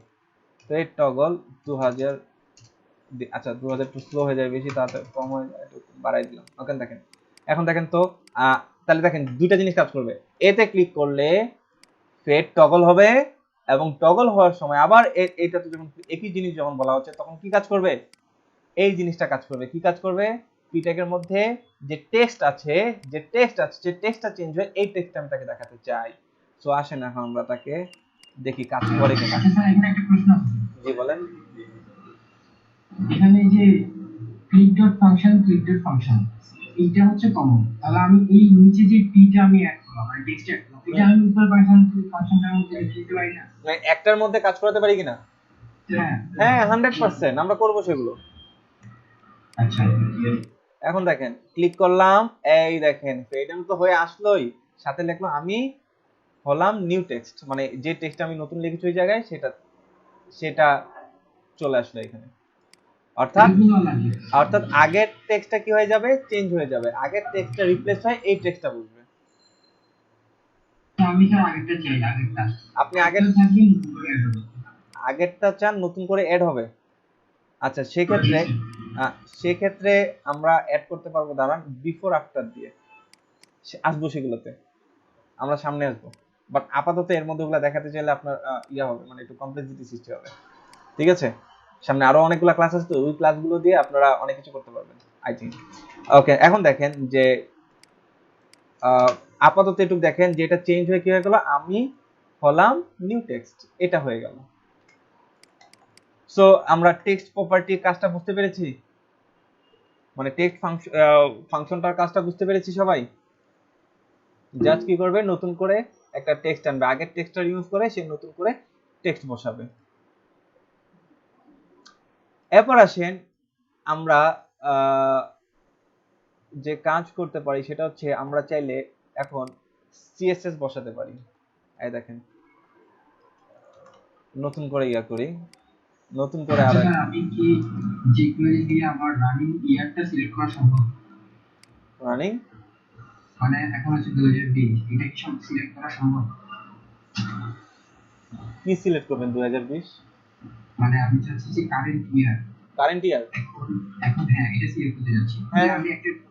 Fade toggle 2000, আচ্ছা 2000 একটু স্লো হয়ে যায়, বেশি তাড়াতাড়ি কম হয়ে যায়, একটু বাড়াই দিলাম। ওকে দেখেন, এখন দেখেন তো, তাহলে দেখেন দুইটা জিনিস কাজ করবে, এতে ক্লিক করলে ফেড টগল হবে, এবং টগল হওয়ার সময় আবার এইটাতে যখন একই জিনিস যখন বলা হচ্ছে তখন কি কাজ করবে, এই জিনিসটা কাজ করবে। কি কাজ করবে, পিট্যাগের মধ্যে যে টেক্সট আছে, যে টেক্সটটা চেঞ্জ হয়, এই টেক্সটটা আমি তাকে দেখাতে চাই। সো আসেন এখন আমরা তাকে দেখি কাজ করে কিনা। এখানে একটা প্রশ্ন আছে। জি বলেন। এখানে যে ক্লিক ডট ফাংশন এইটা হচ্ছে কমন, তাহলে আমি এই নিচে যে পিটা আমি অ্যাড করলাম মানে টেক্সট অ্যাড করলাম, এটা আমি উপর ফাংশনটার মধ্যে লিখতে পারি না? মানে একটার মধ্যে কাজ করাতে পারি কিনা? হ্যাঁ হ্যাঁ 100% আমরা করব সেগুলো। আচ্ছা, এখন দেখেন ক্লিক করলাম, এই দেখেন ফেডেন তো হয়ে আসলোই, সাথে লিখলো আমি হলাম নিউ টেক্সট, মানে যে টেক্সট আমি নতুন লিখেছি ওই জায়গায় সেটা চলে আসলো এখানে। অর্থাৎ আগের টেক্সটটা কি হয়ে যাবে, চেঞ্জ হয়ে যাবে, আগের টেক্সটটা রিপ্লেস হয় এই টেক্সটটা বুঝবে। আমি স্যার আগেরটা চাই, আগেরটা আপনি আগেরটা চান নতুন করে অ্যাড হবে? আচ্ছা সেক্ষেত্রে আমরা অ্যাড করতে পারবো, দাঁড়ান, বিফোর আফটার দিয়ে আসবো, সেগুলোতে আমরা সামনে আসবো, বাট আপাতত এর মধ্যে ওগুলো দেখাতে চাইলে আপনার ইয়া হবে, মানে একটু কমপ্লেক্সিটি সৃষ্টি হবে। ঠিক আছে, সামনে আরো অনেকগুলো ক্লাস আছে, তো ওই ক্লাসগুলো দিয়ে আপনারা অনেক কিছু করতে পারবেন আই থিঙ্ক। ওকে, এখন দেখেন যে আপাতত একটু দেখেন যে এটা চেঞ্জ হয়ে কি হয়ে গেল, আমি হলাম নিউ টেক্সট, এটা হয়ে গেল। সো আমরা টেক্সট প্রপার্টির কাজটা বুঝতে পেরেছি, মানে টেক্সট ফাংশনটার কাজটা বুঝতে পেরেছি সবাই। জাস্ট কি করবে, নতুন করে একটা টেক্সট আনবে, আগের টেক্সটটা ইউজ করে সে নতুন করে টেক্সট বসাবে। এরপর আসেন আমরা যে কাজ করতে পারি সেটা হচ্ছে, আমরা চাইলে এখন সিএসএস বসাতে পারি। এই দেখেন নতুন করে ইয়া করি, নতুন করে আর আমি কি যে কোয়েরি দিয়ে আমার রানিং ইয়ারটা সিলেক্ট করা সম্ভব? রানিং মানে এখন হচ্ছে 2020, এটা কি সব সিলেক্ট করা সম্ভব? কি সিলেক্ট করবেন 2020? মানে আমি চাচ্ছি যে কারেন্ট ইয়ার, কারেন্ট ইয়ার। এখন হ্যাঁ এটা সিলেক্ট করতে যাচ্ছি। হ্যাঁ আমি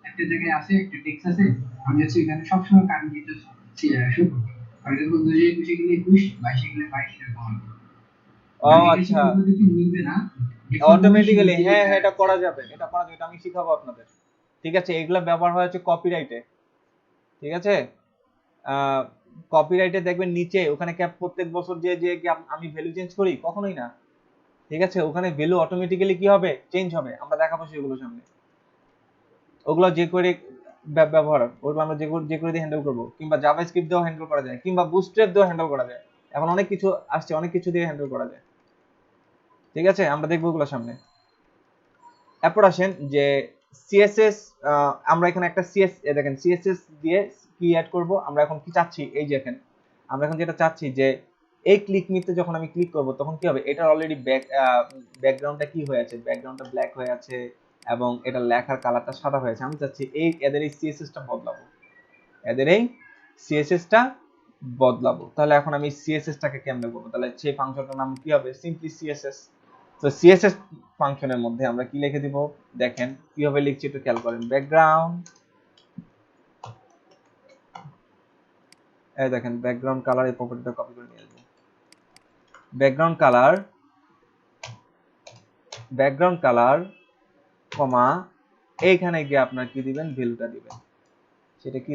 একটা জায়গায় আছে, একটা টেক্সট আছে, আমি যাচ্ছি এখানে সবসময় কারেন্ট ইয়ারটা শো করবে, আর এটা 2021 গেলে 21, 22 গেলে 22 এরকম হবে। ও আচ্ছা, মিলবে না অটোমেটিক্যালি, হ্যাঁ হ্যাঁ এটা করা যাবে, এটা আমি শিখাবো আপনাদের। ঠিক আছে, এগুলা ব্যবহার হয় হচ্ছে কপিরাইটে। ঠিক আছে, কপিরাইটে দেখবেন নিচে ওখানে ক্যাপ প্রত্যেক বছর যে যে আমি ভ্যালু চেঞ্জ করি, কখনোই না। ঠিক আছে, ওখানে ভ্যালু অটোমেটিক্যালি কি হবে, চেঞ্জ হবে, আমরা দেখাবো সেগুলো সামনে। ওগুলো যে করে ব্যবহার, ওগুলো আমরা যে করে দিয়ে হ্যান্ডেল করবো, কিংবা জাভাস্ক্রিপ্ট দিয়েও হ্যান্ডেল করা যায়, কিংবা বুটস্ট্র্যাপ দিয়েও হ্যান্ডেল করা যায়, এখন অনেক কিছু আসছে, অনেক কিছু দিয়ে হ্যান্ডেল করা যায়। ঠিক আছে, আমরা দেখবো ওগুলো সামনে। এরপর আসেন যে সিএসএস, আমরা এখানে একটা দেখেন সিএসএস দিয়ে কি অ্যাড করব, আমরা এখন কি চাচ্ছি, এই যে এখানে আমরা এখন যেটা চাচ্ছি যে এই ক্লিক মিতে যখন আমি ক্লিক করব তখন কি হবে, এটা অলরেডি ব্যাকগ্রাউন্ডটা কি হয়ে আছে, ব্যাকগ্রাউন্ডটা ব্ল্যাক হয়ে আছে এবং এটা লেখার কালারটা সাদা হয়ে আছে। আমি চাচ্ছি এদের এই সিএসএসটা বদলাবো, এদের এই সিএসএসটা বদলাবো। তাহলে এখন আমি সিএসএসটাকে কেমনে করবো, তাহলে সেই ফাংশনটার নাম কি হবে, সিম্পলি সিএসএস। তো সিএসএস ফাংশনের মধ্যে আমরা কি লিখে দিব, দেখেন কিভাবে লিখছি একটু খেয়াল করেন। ব্যাকগ্রাউন্ড, এই দেখেন ব্যাকগ্রাউন্ড কালার, এই প্রপার্টিটা কপি করে নিয়ে আসবো। ব্যাকগ্রাউন্ড কালার কমা, এইখানে গিয়ে আপনার কি দিবেন, ভ্যালুটা দিবেন, সেটা কি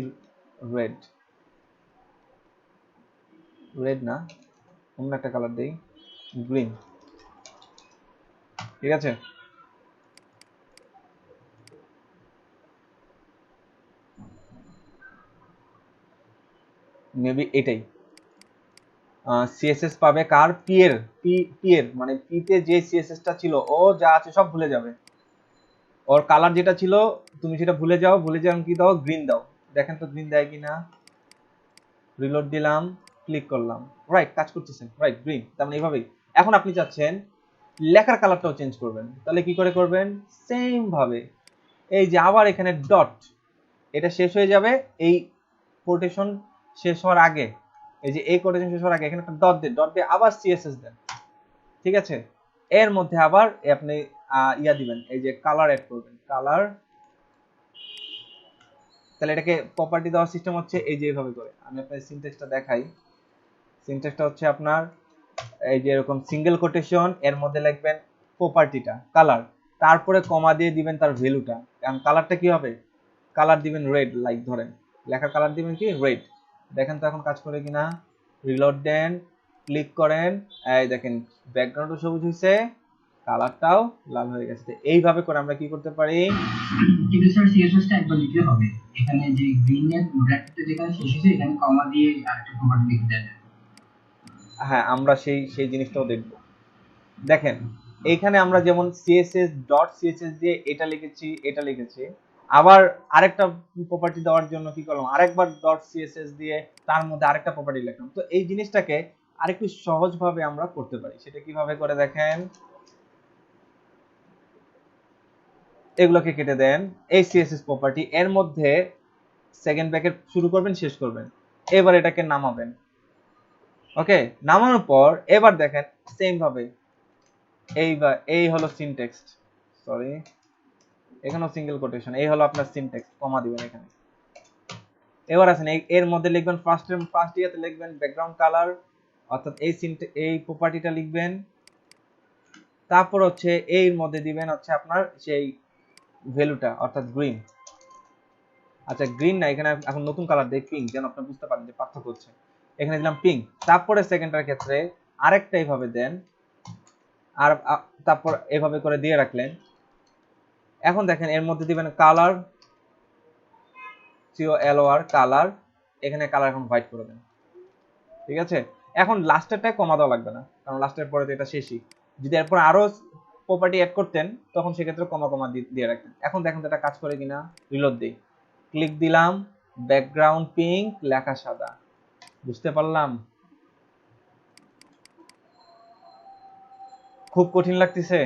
রেড না, অন্য একটা কালার দেই, গ্রিন। ঠিক আছে, মেবি এটাই সিএসএস পাবে কার, পি এর, মানে পি তে যে সিএসএস টা ছিল ও যা আছে সব ভুলে যাবে। ওর কালার যেটা ছিল তুমি সেটা ভুলে যাও, কি দাও, গ্রিন দাও। দেখেন তো গ্রিন দেয় কিনা। রিলোড দিলাম, ক্লিক করলাম, রাইট, কাজ করতেছে, রাইট, গ্রিন। তার মানে এইভাবেই। এখন আপনি চাচ্ছেন লেখার কালারটাও চেঞ্জ করবেন, তাহলে কি করে করবেন? সেম ভাবে এই যে আবার এখানে ডট, এটা শেষ হয়ে যাবে এই কোটেশন শেষ হওয়ার আগে, এই যে এই কোটেশন শেষ হওয়ার আগে এখানে একটা ডট দিয়ে আবার সিএসএস দেন, ঠিক আছে? এর মধ্যে আবার আপনি ইয়া দিবেন, এই যে কালার অ্যাড করবেন, কালার। তাহলে এটাকে প্রপার্টি দেওয়ার সিস্টেম হচ্ছে এই যে এইভাবে করে। আমি আপনাদের সিনট্যাক্সটা দেখাই। সিনট্যাক্সটা হচ্ছে আপনার এই যে এরকম সিঙ্গেল কোটেশন, এর মধ্যে লিখবেন প্রপার্টিটা কালার, তারপরে কমা দিয়ে দিবেন তার ভ্যালুটা। কারণ কালারটা কি হবে? কালার দিবেন রেড, লাইক ধরেন লেখার কালার দিবেন কি রেড। দেখেন তো এখন কাজ করে কিনা। রিলোড দেন, ক্লিক করেন, এই দেখেন ব্যাকগ্রাউন্ডও সবুজ হয়েছে, কালারটাও লাল হয়ে গেছে। এইভাবে করে আমরা কি করতে পারি? কিন্তু স্যার সিএসএস টা একবার লিখলে হবে, এখানে যে গ্রিন এর ব্র্যাকেটে যেখানে শেষ হয়েছে এখানে কমা দিয়ে আরেকটা প্রপার্টি লিখে দেন। হ্যাঁ, আমরা সেই জিনিসটাও দেখব। দেখেন এইখানে আমরা যেমন সিএসএস ডট সিএসএস দিয়ে এটা লিখেছি, আবার আরেকটা প্রপার্টি দেওয়ার জন্য কি করলাম, আরেকবার ডট সিএসএস দিয়ে তার মধ্যে আরেকটা প্রপার্টি লিখলাম। তো এই জিনিসটাকে আরেকটু সহজভাবে আমরা করতে পারি। সেটা কিভাবে করে দেখেন, এগুলোকে কেটে দেন, এই সিএসএস প্রপার্টি এর মধ্যে সেকেন্ড ব্র্যাকেট শুরু করবেন, শেষ করবেন, এবার এটাকে নামাবেন। ওকে, নামানোর পর এবার দেখেন সেম ভাবে এই হলো সিনট্যাক্স, সরি এখানেও সিঙ্গেল কোটেশন, এই হলো আপনার সিনট্যাক্স, কমা দিবেন এখানে। এবার আছেন এর মধ্যে লিখবেন ফার্স্ট ইয়াতে লিখবেন ব্যাকগ্রাউন্ড কালার, অর্থাৎ এই প্রপার্টিটা লিখবেন। তারপর হচ্ছে এর মধ্যে দিবেন হচ্ছে আপনার সেই ভ্যালুটা, অর্থাৎ গ্রিন। আচ্ছা গ্রিন না, এখানে এখন নতুন কালার দেই পিঙ্ক, যেন আপনি বুঝতে পারেন যে পার্থক্য হচ্ছে। এখানে দিলাম পিঙ্ক। তারপরে সেকেন্ডটার ক্ষেত্রে আরেকটা এইভাবে দেন, আর তারপর এভাবে করে দিয়ে রাখলেন। এখন দেখেন এর মধ্যে দিবেন কালার, COLOR কালার, এখানে কালার এখন হোয়াইট করে দেন, ঠিক আছে? এখন লাস্টেরটা কমা দেওয়া লাগবে না, কারণ লাস্টের পরে তো এটা শেষই। যদি এরপর আরো প্রপার্টি অ্যাড করতেন তখন সেক্ষেত্রে কমা দিয়ে রাখতেন। এখন দেখেন তো এটা কাজ করে কিনা। রিলোড দিই, ক্লিক দিলাম, ব্যাকগ্রাউন্ড পিঙ্ক, লেখা সাদা। বুঝতে পারলাম? খুব কঠিন লাগতেছে?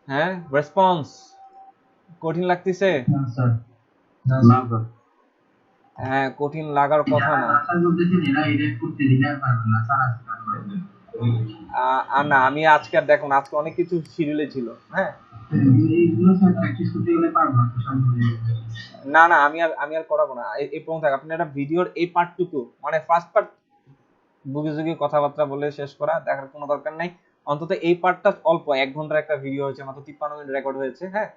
হ্যাঁ, রেসপন্স কঠিন লাগতেছে? না স্যার, না স্যার। হ্যাঁ, কঠিন লাগার কথা না। আশা করতেছেন এরা এডিট করতে দিলে আর পারবে না স্যার, আজকে পারবে। আর না, আমি আজকে আর দেখুন আজকে অনেক কিছু শিডিউলে ছিল। হ্যাঁ, এইগুলো স্যার প্র্যাকটিস করতে গেলে পারবো না তো সম্ভব। না আমি আর করাবো না। এই পর্যন্ত থাক। আপনি একটা ভিডিওর এই পার্টটুকু, মানে ফার্স্ট পার্ট বুগি কথাবার্তা বলে শেষ করা দেখার কোনো দরকার নাই। অন্তত এই পার্টটা অল্প, 1 ঘন্টার একটা ভিডিও হয়েছে, মাত্র 53 মিনিট রেকর্ড হয়েছে। হ্যাঁ,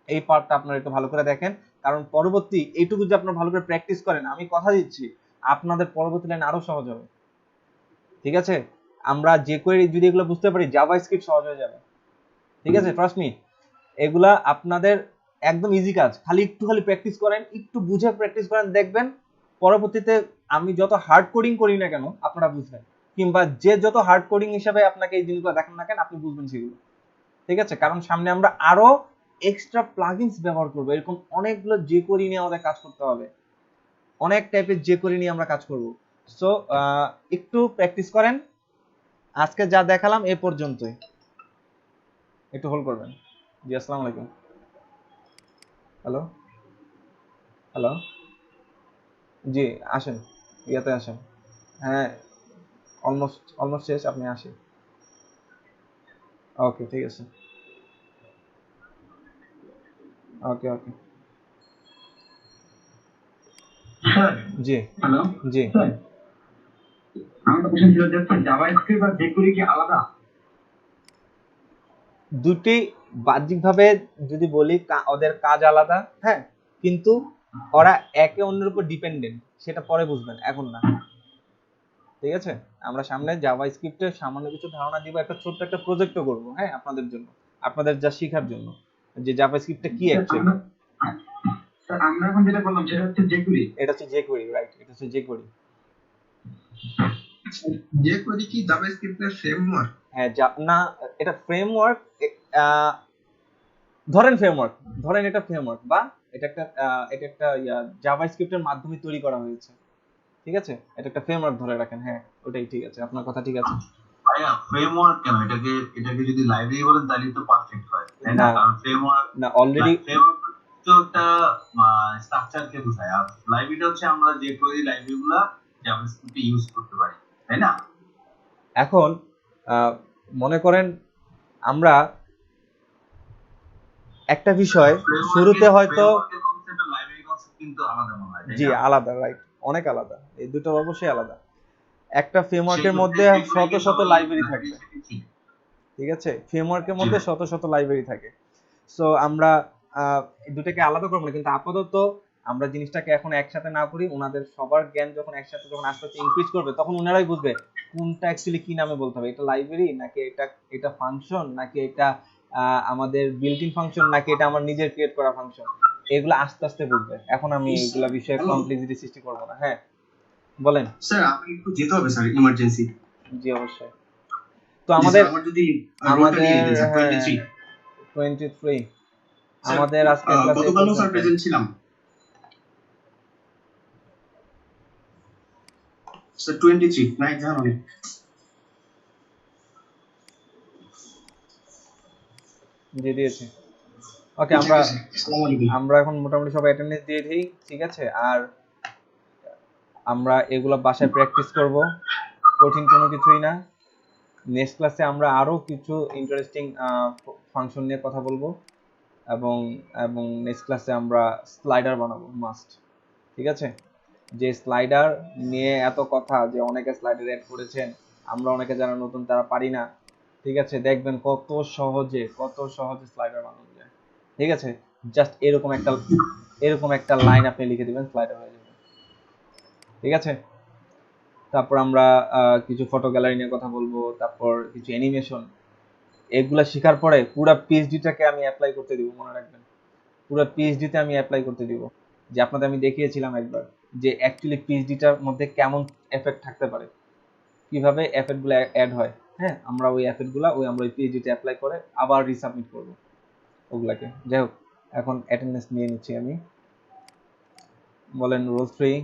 এই পার্টটা আপনারা একটু ভালো করে দেখেন, কারণ পরবর্তী এইটুকু যদি আপনারা ভালো করে প্র্যাকটিস করেন, আমি কথা দিচ্ছি আপনাদের পরবর্তী লাইন আরো সহজ হবে। ঠিক আছে? আমরা যে কোয়েরি যদি এগুলো বুঝতে পারি, জাভাস্ক্রিপ্ট সহজ হয়ে যাবে। ঠিক আছে, ট্রাস্ট মি, এগুলা আপনাদের একদম ইজি কাজ। খালি প্র্যাকটিস করেন, একটু বুঝে প্র্যাকটিস করেন, দেখবেন পরবর্তীতে আমি যত হার্ড কোডিং করি না কেন আপনারা বুঝবেন, কিংবা যে যত হার্ড কোডিং হিসাবে আপনাকে এই জিনিসগুলো দেখান না কেন আপনি বুঝবেন সেগুলো। ঠিক আছে? কারণ সামনে আমরা আরো এক্সট্রা প্লাগইনস ব্যবহার করব। এরকম অনেকগুলো যে কোরি নিয়ে আমাদের কাজ করতে হবে, অনেক টাইপের যে কোরি নিয়ে আমরা কাজ করব। সো একটু প্র্যাকটিস করেন। আজকে যা দেখালাম এ পর্যন্তই। একটু হোল্ড করবেন। জি, আসসালামু আলাইকুম। হ্যালো হ্যালো, জি আসেন, ইয়াতে আসেন। হ্যাঁ, অলমোস্ট শেষ, আপনি আসেন। ওকে, ঠিক আছে। ওকে ওকে, স্যার জি হ্যালো জি। স্যার, আমার একটা কোশ্চেন ছিল যে জাভাস্ক্রিপ্ট আর jQuery কি আলাদা? দুটি বাহ্যিকভাবে যদি বলি ওদের কাজ আলাদা, হ্যাঁ, কিন্তু ওরা একে অন্যের উপর ডিপেন্ডেন্ট, সেটা পরে বুঝবেন, এখন না। ঠিক আছে? আমরা সামনে জাভাস্ক্রিপ্টের সামান্য কিছু ধারণা দিব, একটা ছোট্ট একটা প্রজেক্টও করবো, হ্যাঁ, আপনাদের জন্য, আপনাদের যা শেখার জন্য, যে জাভাস্ক্রিপ্টটা কি অ্যাকচুয়ালি। স্যার আমরা এখন যেটা বললাম সেটা হচ্ছে jQuery। এটা হচ্ছে jQuery, রাইট, এটা হচ্ছে jQuery। jQuery কি জাভাস্ক্রিপ্টের ফ্রেমওয়ার্ক? হ্যাঁ, না, এটা ফ্রেমওয়ার্ক। ধরেন এটা ফ্রেমওয়ার্ক, বা এটা একটা জাভাস্ক্রিপ্টের মাধ্যমে তৈরি করা হয়েছে, ঠিক আছে? এটা একটা ফ্রেমওয়ার্ক ধরে রাখেন। হ্যাঁ, ওটাই ঠিক আছে, আপনার কথা ঠিক আছে। ভাইয়া ফ্রেমওয়ার্ক কেন? এটাকে যদি লাইব্রেরি বলেন তাহলে তো পারফেক্ট হয়, তাই না? না, কারণ ফ্রেমওয়ার্ক না, অলরেডি ফ্রেমওয়ার্ক তো একটা স্ট্রাকচারকে বোঝায়, আর লাইব্রেরিটা হচ্ছে আমরা যে কোয়েরি লাইব্রেরিগুলো জাভাস্ক্রিপ্টে ইউজ করতে পারি, তাই না? এখন মনে করেন আমরা একটা বিষয় শুরুতে হয়তো লাইব্রেরি কনসেপ্ট কিন্তু আলাদা মনে হয়, তাই জি না? আলাদা, রাইট, অনেক আলাদা, এই দুটো অবশ্যই আলাদা। একটা ফ্রেমওয়ার্কের মধ্যে শত শত লাইব্রেরি থাকে, ঠিক আছে? ফ্রেমওয়ার্কের মধ্যে শত শত লাইব্রেরি থাকে। সো আমরা দুটাকে আলাদা করবো না, কিন্তু আপাতত আমরা জিনিসটাকে এখন একসাথে না করি। ওনাদের সবার জ্ঞান যখন একসাথে যখন আস্তে আস্তে ইনক্রিজ করবে, তখন ওনারাই বুঝবে কোনটা অ্যাকচুয়ালি কি নামে বলতে হবে। এটা লাইব্রেরি নাকি এটা ফাংশন, নাকি এটা আমাদের বিল্ট ইন ফাংশন, নাকি এটা আমার নিজের ক্রিয়েট করা ফাংশন। এগুলো আস্তে আস্তে বুঝবে। এখন আমি এগুলা বিষয়ে কমপ্লেক্সিটি সৃষ্টি করব না। হ্যাঁ, বলেন স্যার আপনি একটু যেতে হবে স্যার, ইমার্জেন্সি। জি অবশ্যই। তো আমাদের যদি রোলটা নিয়ে নিতেন স্যার 23 আমাদের আজকে ক্লাসে গতকালও স্যার প্রেজেন্ট ছিলাম স্যার 23 নাইট জানো না। জি দিয়েছি। ওকে, আমরা এখন মোটামুটি সবাই অ্যাটেন্ডেন্স দিয়ে দিই, ঠিক আছে? আর আমরা এগুলো বাসায় প্র্যাকটিস করব, কঠিন কোনো কিছুই না। নেক্সট ক্লাসে আমরা আরো কিছু ইন্টারেস্টিং ফাংশন নিয়ে কথা বলবো, এবং নেক্সট ক্লাসে আমরা স্লাইডার বানাবো মাস্ট, ঠিক আছে? যে স্লাইডার নিয়ে এত কথা, যে অনেকে স্লাইডার অ্যাড করেছেন, আমরা অনেকে যারা নতুন তারা পারি না, ঠিক আছে? দেখবেন কত সহজে স্লাইডার বানানো যায়, ঠিক আছে? জাস্ট এরকম একটা লাইন আপনি লিখে দিবেন, স্লাইডার হয়ে যাবে, ঠিক আছে? তারপর আমরা কিছু ফটো গ্যালারি নিয়ে কথা বলবো, তারপর কিছু অ্যানিমেশন। এগুলা শেখার পরে পুরো পিএইচডিটাকে আমি অ্যাপ্লাই করতে দিব, মনে রাখবেন, পুরো পিএইচডিতে আমি অ্যাপ্লাই করতে দিব। যে আপনাদের আমি দেখিয়েছিলাম একবার যে অ্যাকচুয়ালি পিএইচডিটার মধ্যে কেমন এফেক্ট থাকতে পারে, কিভাবে এফেক্টগুলো অ্যাড হয়। হ্যাঁ, আমরা ওই এফেক্টগুলো আমরা ওই পিএইচডিতে অ্যাপ্লাই করে আবার রিসাবমিট করব ওগুলাকে। যাই হোক, এখন অ্যাটেন্ডেন্স নিয়ে নিচ্ছি আমি। বলেন রোল 3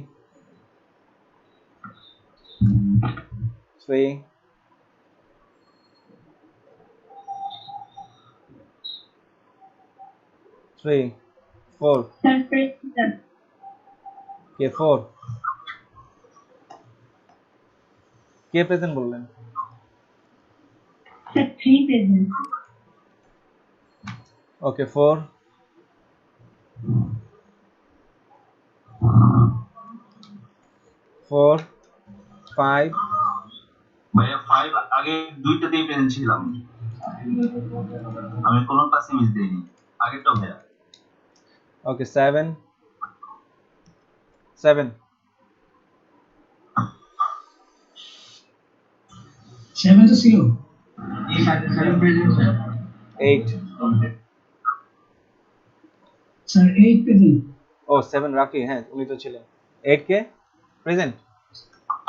4 কে 4 কে প্রেজেন্ট বললেন? ওকে, 4 5 ভাইয়া 5 আগে দুইটাতেই প্রেজেন্ট ছিলাম, আমি কোনো ক্লাসে মিস দেইনি আগেরটা ভাইয়া। ওকে, 7 7 তো ছিল। এই 7 প্রেজেন্ট স্যার। 8 sir 8 present. ও 7 রাফি, হ্যাঁ উনি তো ছিলেন। 8 কে প্রেজেন্ট?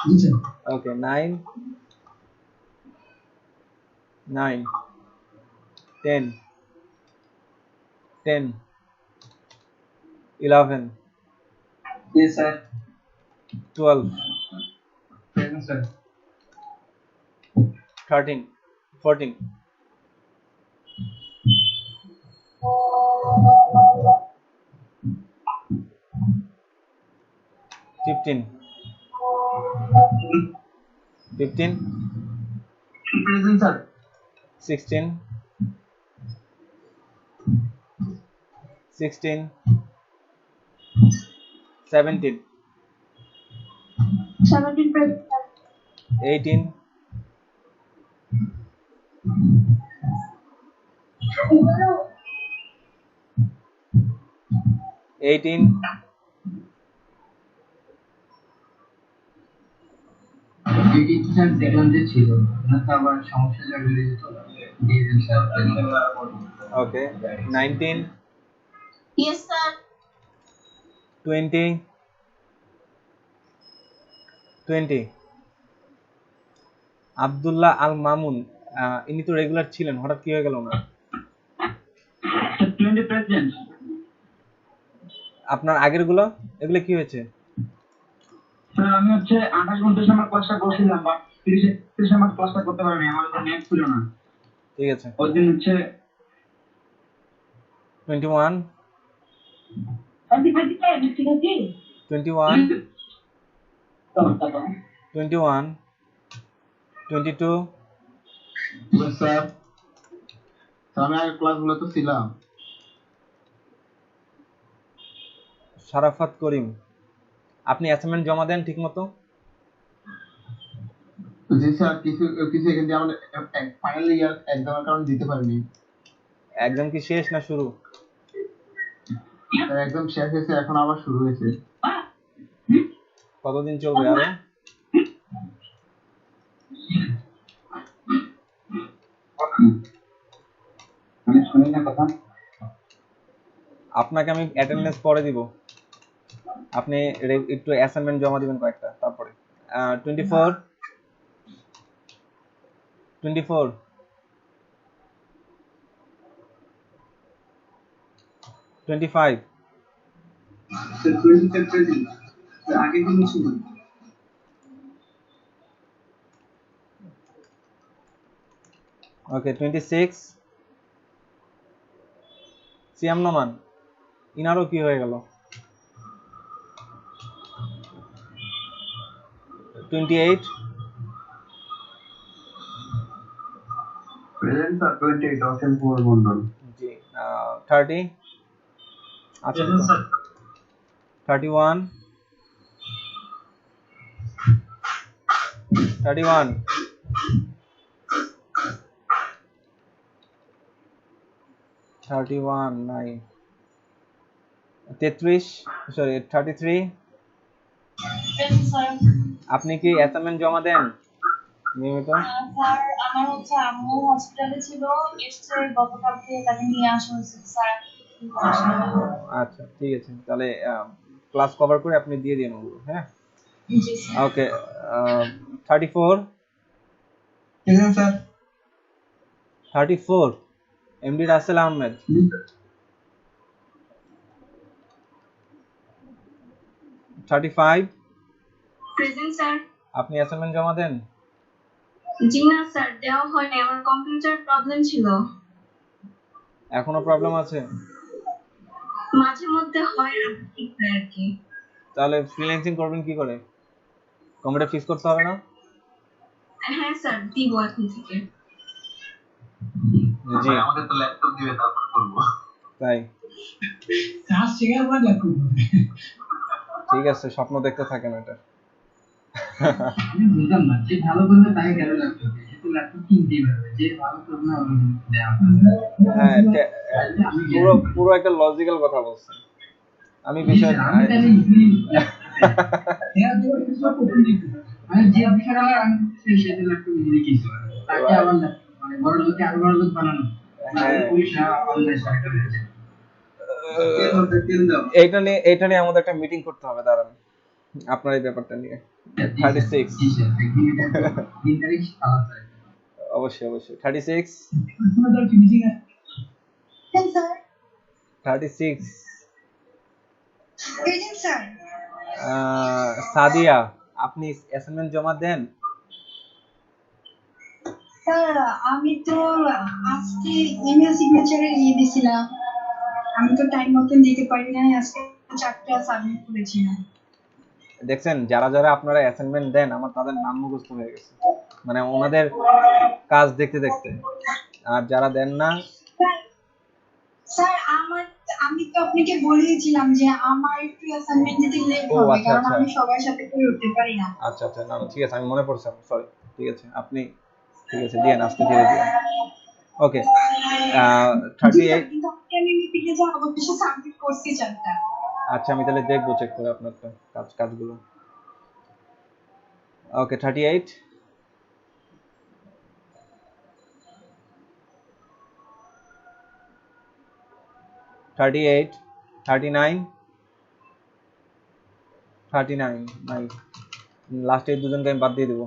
জি স্যার। ওকে, 9 10 11 জি sir. 12 present sir. 13 14 15 present sir. 16 17 17 18 এই টিচার দেখলাম যে ছিল না, তো আবার সমস্যা জড়িয়ে যেত দিয়ে দিন স্যার। ওকে, 19 Yes, sir. 20 20 আব্দুল্লাহ আল মামুন, ইনি তো রেগুলার ছিলেন, হঠাৎ কি হয়ে গেল না? 20 প্রেজেন্ট। আপনার আগের গুলো এগুলো কি হয়েছে? স্যার আমি হচ্ছে 28 29 নাম্বার ক্লাসটা করছিলাম, বাট 30 নাম্বার ক্লাসটা করতে পারিনি, আমার তো নেট ছিল না। ঠিক আছে। ওই দিন হচ্ছে 21 21 21 22 স্যার আমি আগের ক্লাসগুলো তো ছিলাম। শারাফাত করিম, আপনি অ্যাসাইনমেন্ট জমা দেন ঠিকমতো? জি স্যার, কিছু কিছু এখান দিয়ে আমাদের ফাইনাল ইয়ার এক্সামের কারণে দিতে পারিনি। এক্সাম কি শেষ না শুরু? এক্সাম শেষ হয়েছে, এখন আবার শুরু হয়েছে। কতদিন চলবে আরো? আমি শুনি না কথা। আপনাকে আমি অ্যাটেন্ডেন্স পরে দিব, আপনি একটু অ্যাসাইনমেন্ট জমা দিবেন কয়েকটা, তারপরে 24 25 স্যার 25 প্রেজেন্ট। আগে দিন ছিল। ওকে 26 সিয়াম নোমান, ইনারও কি হয়ে গেল? 28 প্রেজেন্ট স্যার 28 অসীম কুমার মন্ডল। জি 30 আছেন তো? 31 31 31 নাই 33 সরি 33 স্যার আপনি কি অ্যাসাইনমেন্ট জমা দেন নিয়মিত? স্যার আমার হচ্ছে আম্মু হসপিটালে ছিল, এসছে গতকালকে, তাকে নিয়ে আসা হয়েছে স্যার। আচ্ছা ঠিক আছে, তাহলে ক্লাস কভার করে আপনি দিয়ে দিন ওগুলো। হ্যাঁ জি sir. Okay 34 present sir. 34 MD Rasel Ahmed, 35 present sir. আপনি অ্যাসাইনমেন্ট জমা দেন? জি না স্যার, দেওয়া হয়নি, আমার কম্পিউটার প্রবলেম ছিল। এখনো প্রবলেম আছে? মাঝে মধ্যে হয় আর কি। তাহলে ফ্রিল্যান্সিং করবেন কি করে? কম্পিউটার ফিক্স করতে হবে না? হ্যাঁ স্যার, দিব এখন থেকে। জি আমাদের তো ল্যাপটপ দিবে, তারপর করবো। তাই কাজ শেখার পর ল্যাপটপ দিবে। ঠিক আছে, স্বপ্ন দেখতে থাকেন এটা। আমি বুঝলাম না, যে ভালো করবে তাকে কেন ল্যাপটপ দিবে? সে তো ল্যাপটপ কিনতেই পারবে, যে ভালো করবে না ওকে দেওয়া হবে। হ্যাঁ পুরো পুরো একটা লজিক্যাল কথা বলছেন। আমি বিষয় আমি তাহলে ইজিলি দেওয়া দেওয়া কিছু করতে দিতে মানে যে বিষয়টা আমি সেই সাথে ল্যাপটপ ইজিলি কিনতে পারবে, তাকে আবার ল্যাপটপ মানে বড় লোককে আরো বড় লোক বানানো হ্যাঁ পুলিশরা অনলাইন সাইটে রয়েছে। এইটা নিয়ে আমাদের একটা মিটিং করতে হবে, দাঁড়ান, আপনার এই ব্যাপারটা নিয়ে। 36 জি স্যার, একদিন এটা দিন তারিখ আলাদা স্যার। অবশ্যই অবশ্যই 36 আপনাদের finishing sir 36 present sir. Sadia, আপনি অ্যাসাইনমেন্ট জমা দেন? স্যার আমি তো আজকে ইমেল সিগনেচারে দিয়েছিলাম, আমি তো টাইম মতন দিতে পারি নাই, আজকে 4টা সাবমিট করেছিলাম। দেখছেন, যারা যারা আপনারা অ্যাসাইনমেন্ট দেন আমার তাদের নাম মুখস্থ হয়ে গেছে, মানে ওনাদের কাজ দেখতে দেখতে। আর যারা দেন না, স্যার আমি তো আপনাকে বলেছিলাম যে আমার একটু অ্যাসাইনমেন্ট দিতে লেট ও হবে, আচ্ছা কারণ আচ্ছা আমি সবার সাথে করে উঠতে পারি না। আচ্ছা আচ্ছা না না, ঠিক আছে, আমি মনে পড়ছে, সরি। ঠিক আছে আপনি, ঠিক আছে দিয়েন, আস্তে ধীরে দিয়েন। ওকে জি স্যার, 38 কিন্তু আমি মিটিংয়ে যা অবশ্যই সাবমিট করছি 4টা। আচ্ছা আমি তাহলে দেখবো, চেক করে আপনার কাজগুলো। ওকে 38 38 39 39 নাই, লাস্টে এই দুজনকে আমি বাদ দিয়ে দেবো।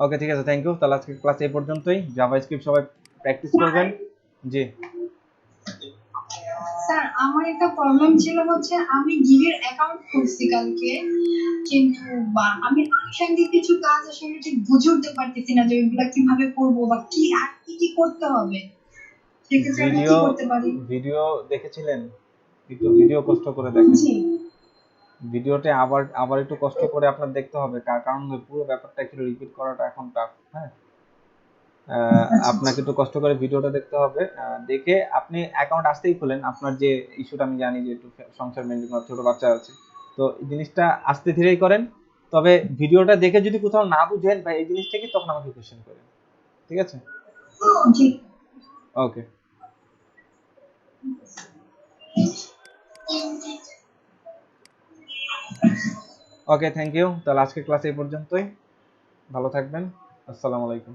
ওকে ঠিক আছে, থ্যাংক ইউ। তাহলে আজকে ক্লাস এই পর্যন্তই। জাভাস্ক্রিপ্ট সবাই প্র্যাকটিস করবেন। জি স্যার আমার একটা প্রবলেম ছিল হচ্ছে আমি গিগের অ্যাকাউন্ট খুলছি কালকে, কিন্তু আমি আনুষঙ্গিক কিছু কাজ আসলে ঠিক বুঝে উঠতে পারতেছি না যে ওইগুলা কিভাবে করব বা কি আর কি করতে হবে। সেক্ষেত্রে আমি কি করতে পারি? ভিডিও দেখেছিলেন? একটু ভিডিও কষ্ট করে দেখেন। জি ভিডিওতে আবার একটু কষ্ট করে আপনার দেখতে হবে, কারণ পুরো ব্যাপারটা একটু রিপিট করাটা এখন টাফ। হ্যাঁ, আপনাকে একটু কষ্ট করে ভিডিওটা দেখতে হবে। দেখে আপনি অ্যাকাউন্ট আসতেই খুলেন। আপনার যে ইস্যুটা আমি জানি যে একটু সংসার মেনটেন করার, ছোট বাচ্চা আছে, তো এই জিনিসটা আস্তে ধীরেই করেন। তবে ভিডিওটা দেখে যদি কোথাও না বুঝেন বা এই জিনিসটা কি, তখন আমাকে কোশ্চেন করেন। ঠিক আছে? জি ওকে ওকে, থ্যাংক ইউ। তাহলে আজকে ক্লাস এই পর্যন্তই। ভালো থাকবেন। আসসালামু আলাইকুম।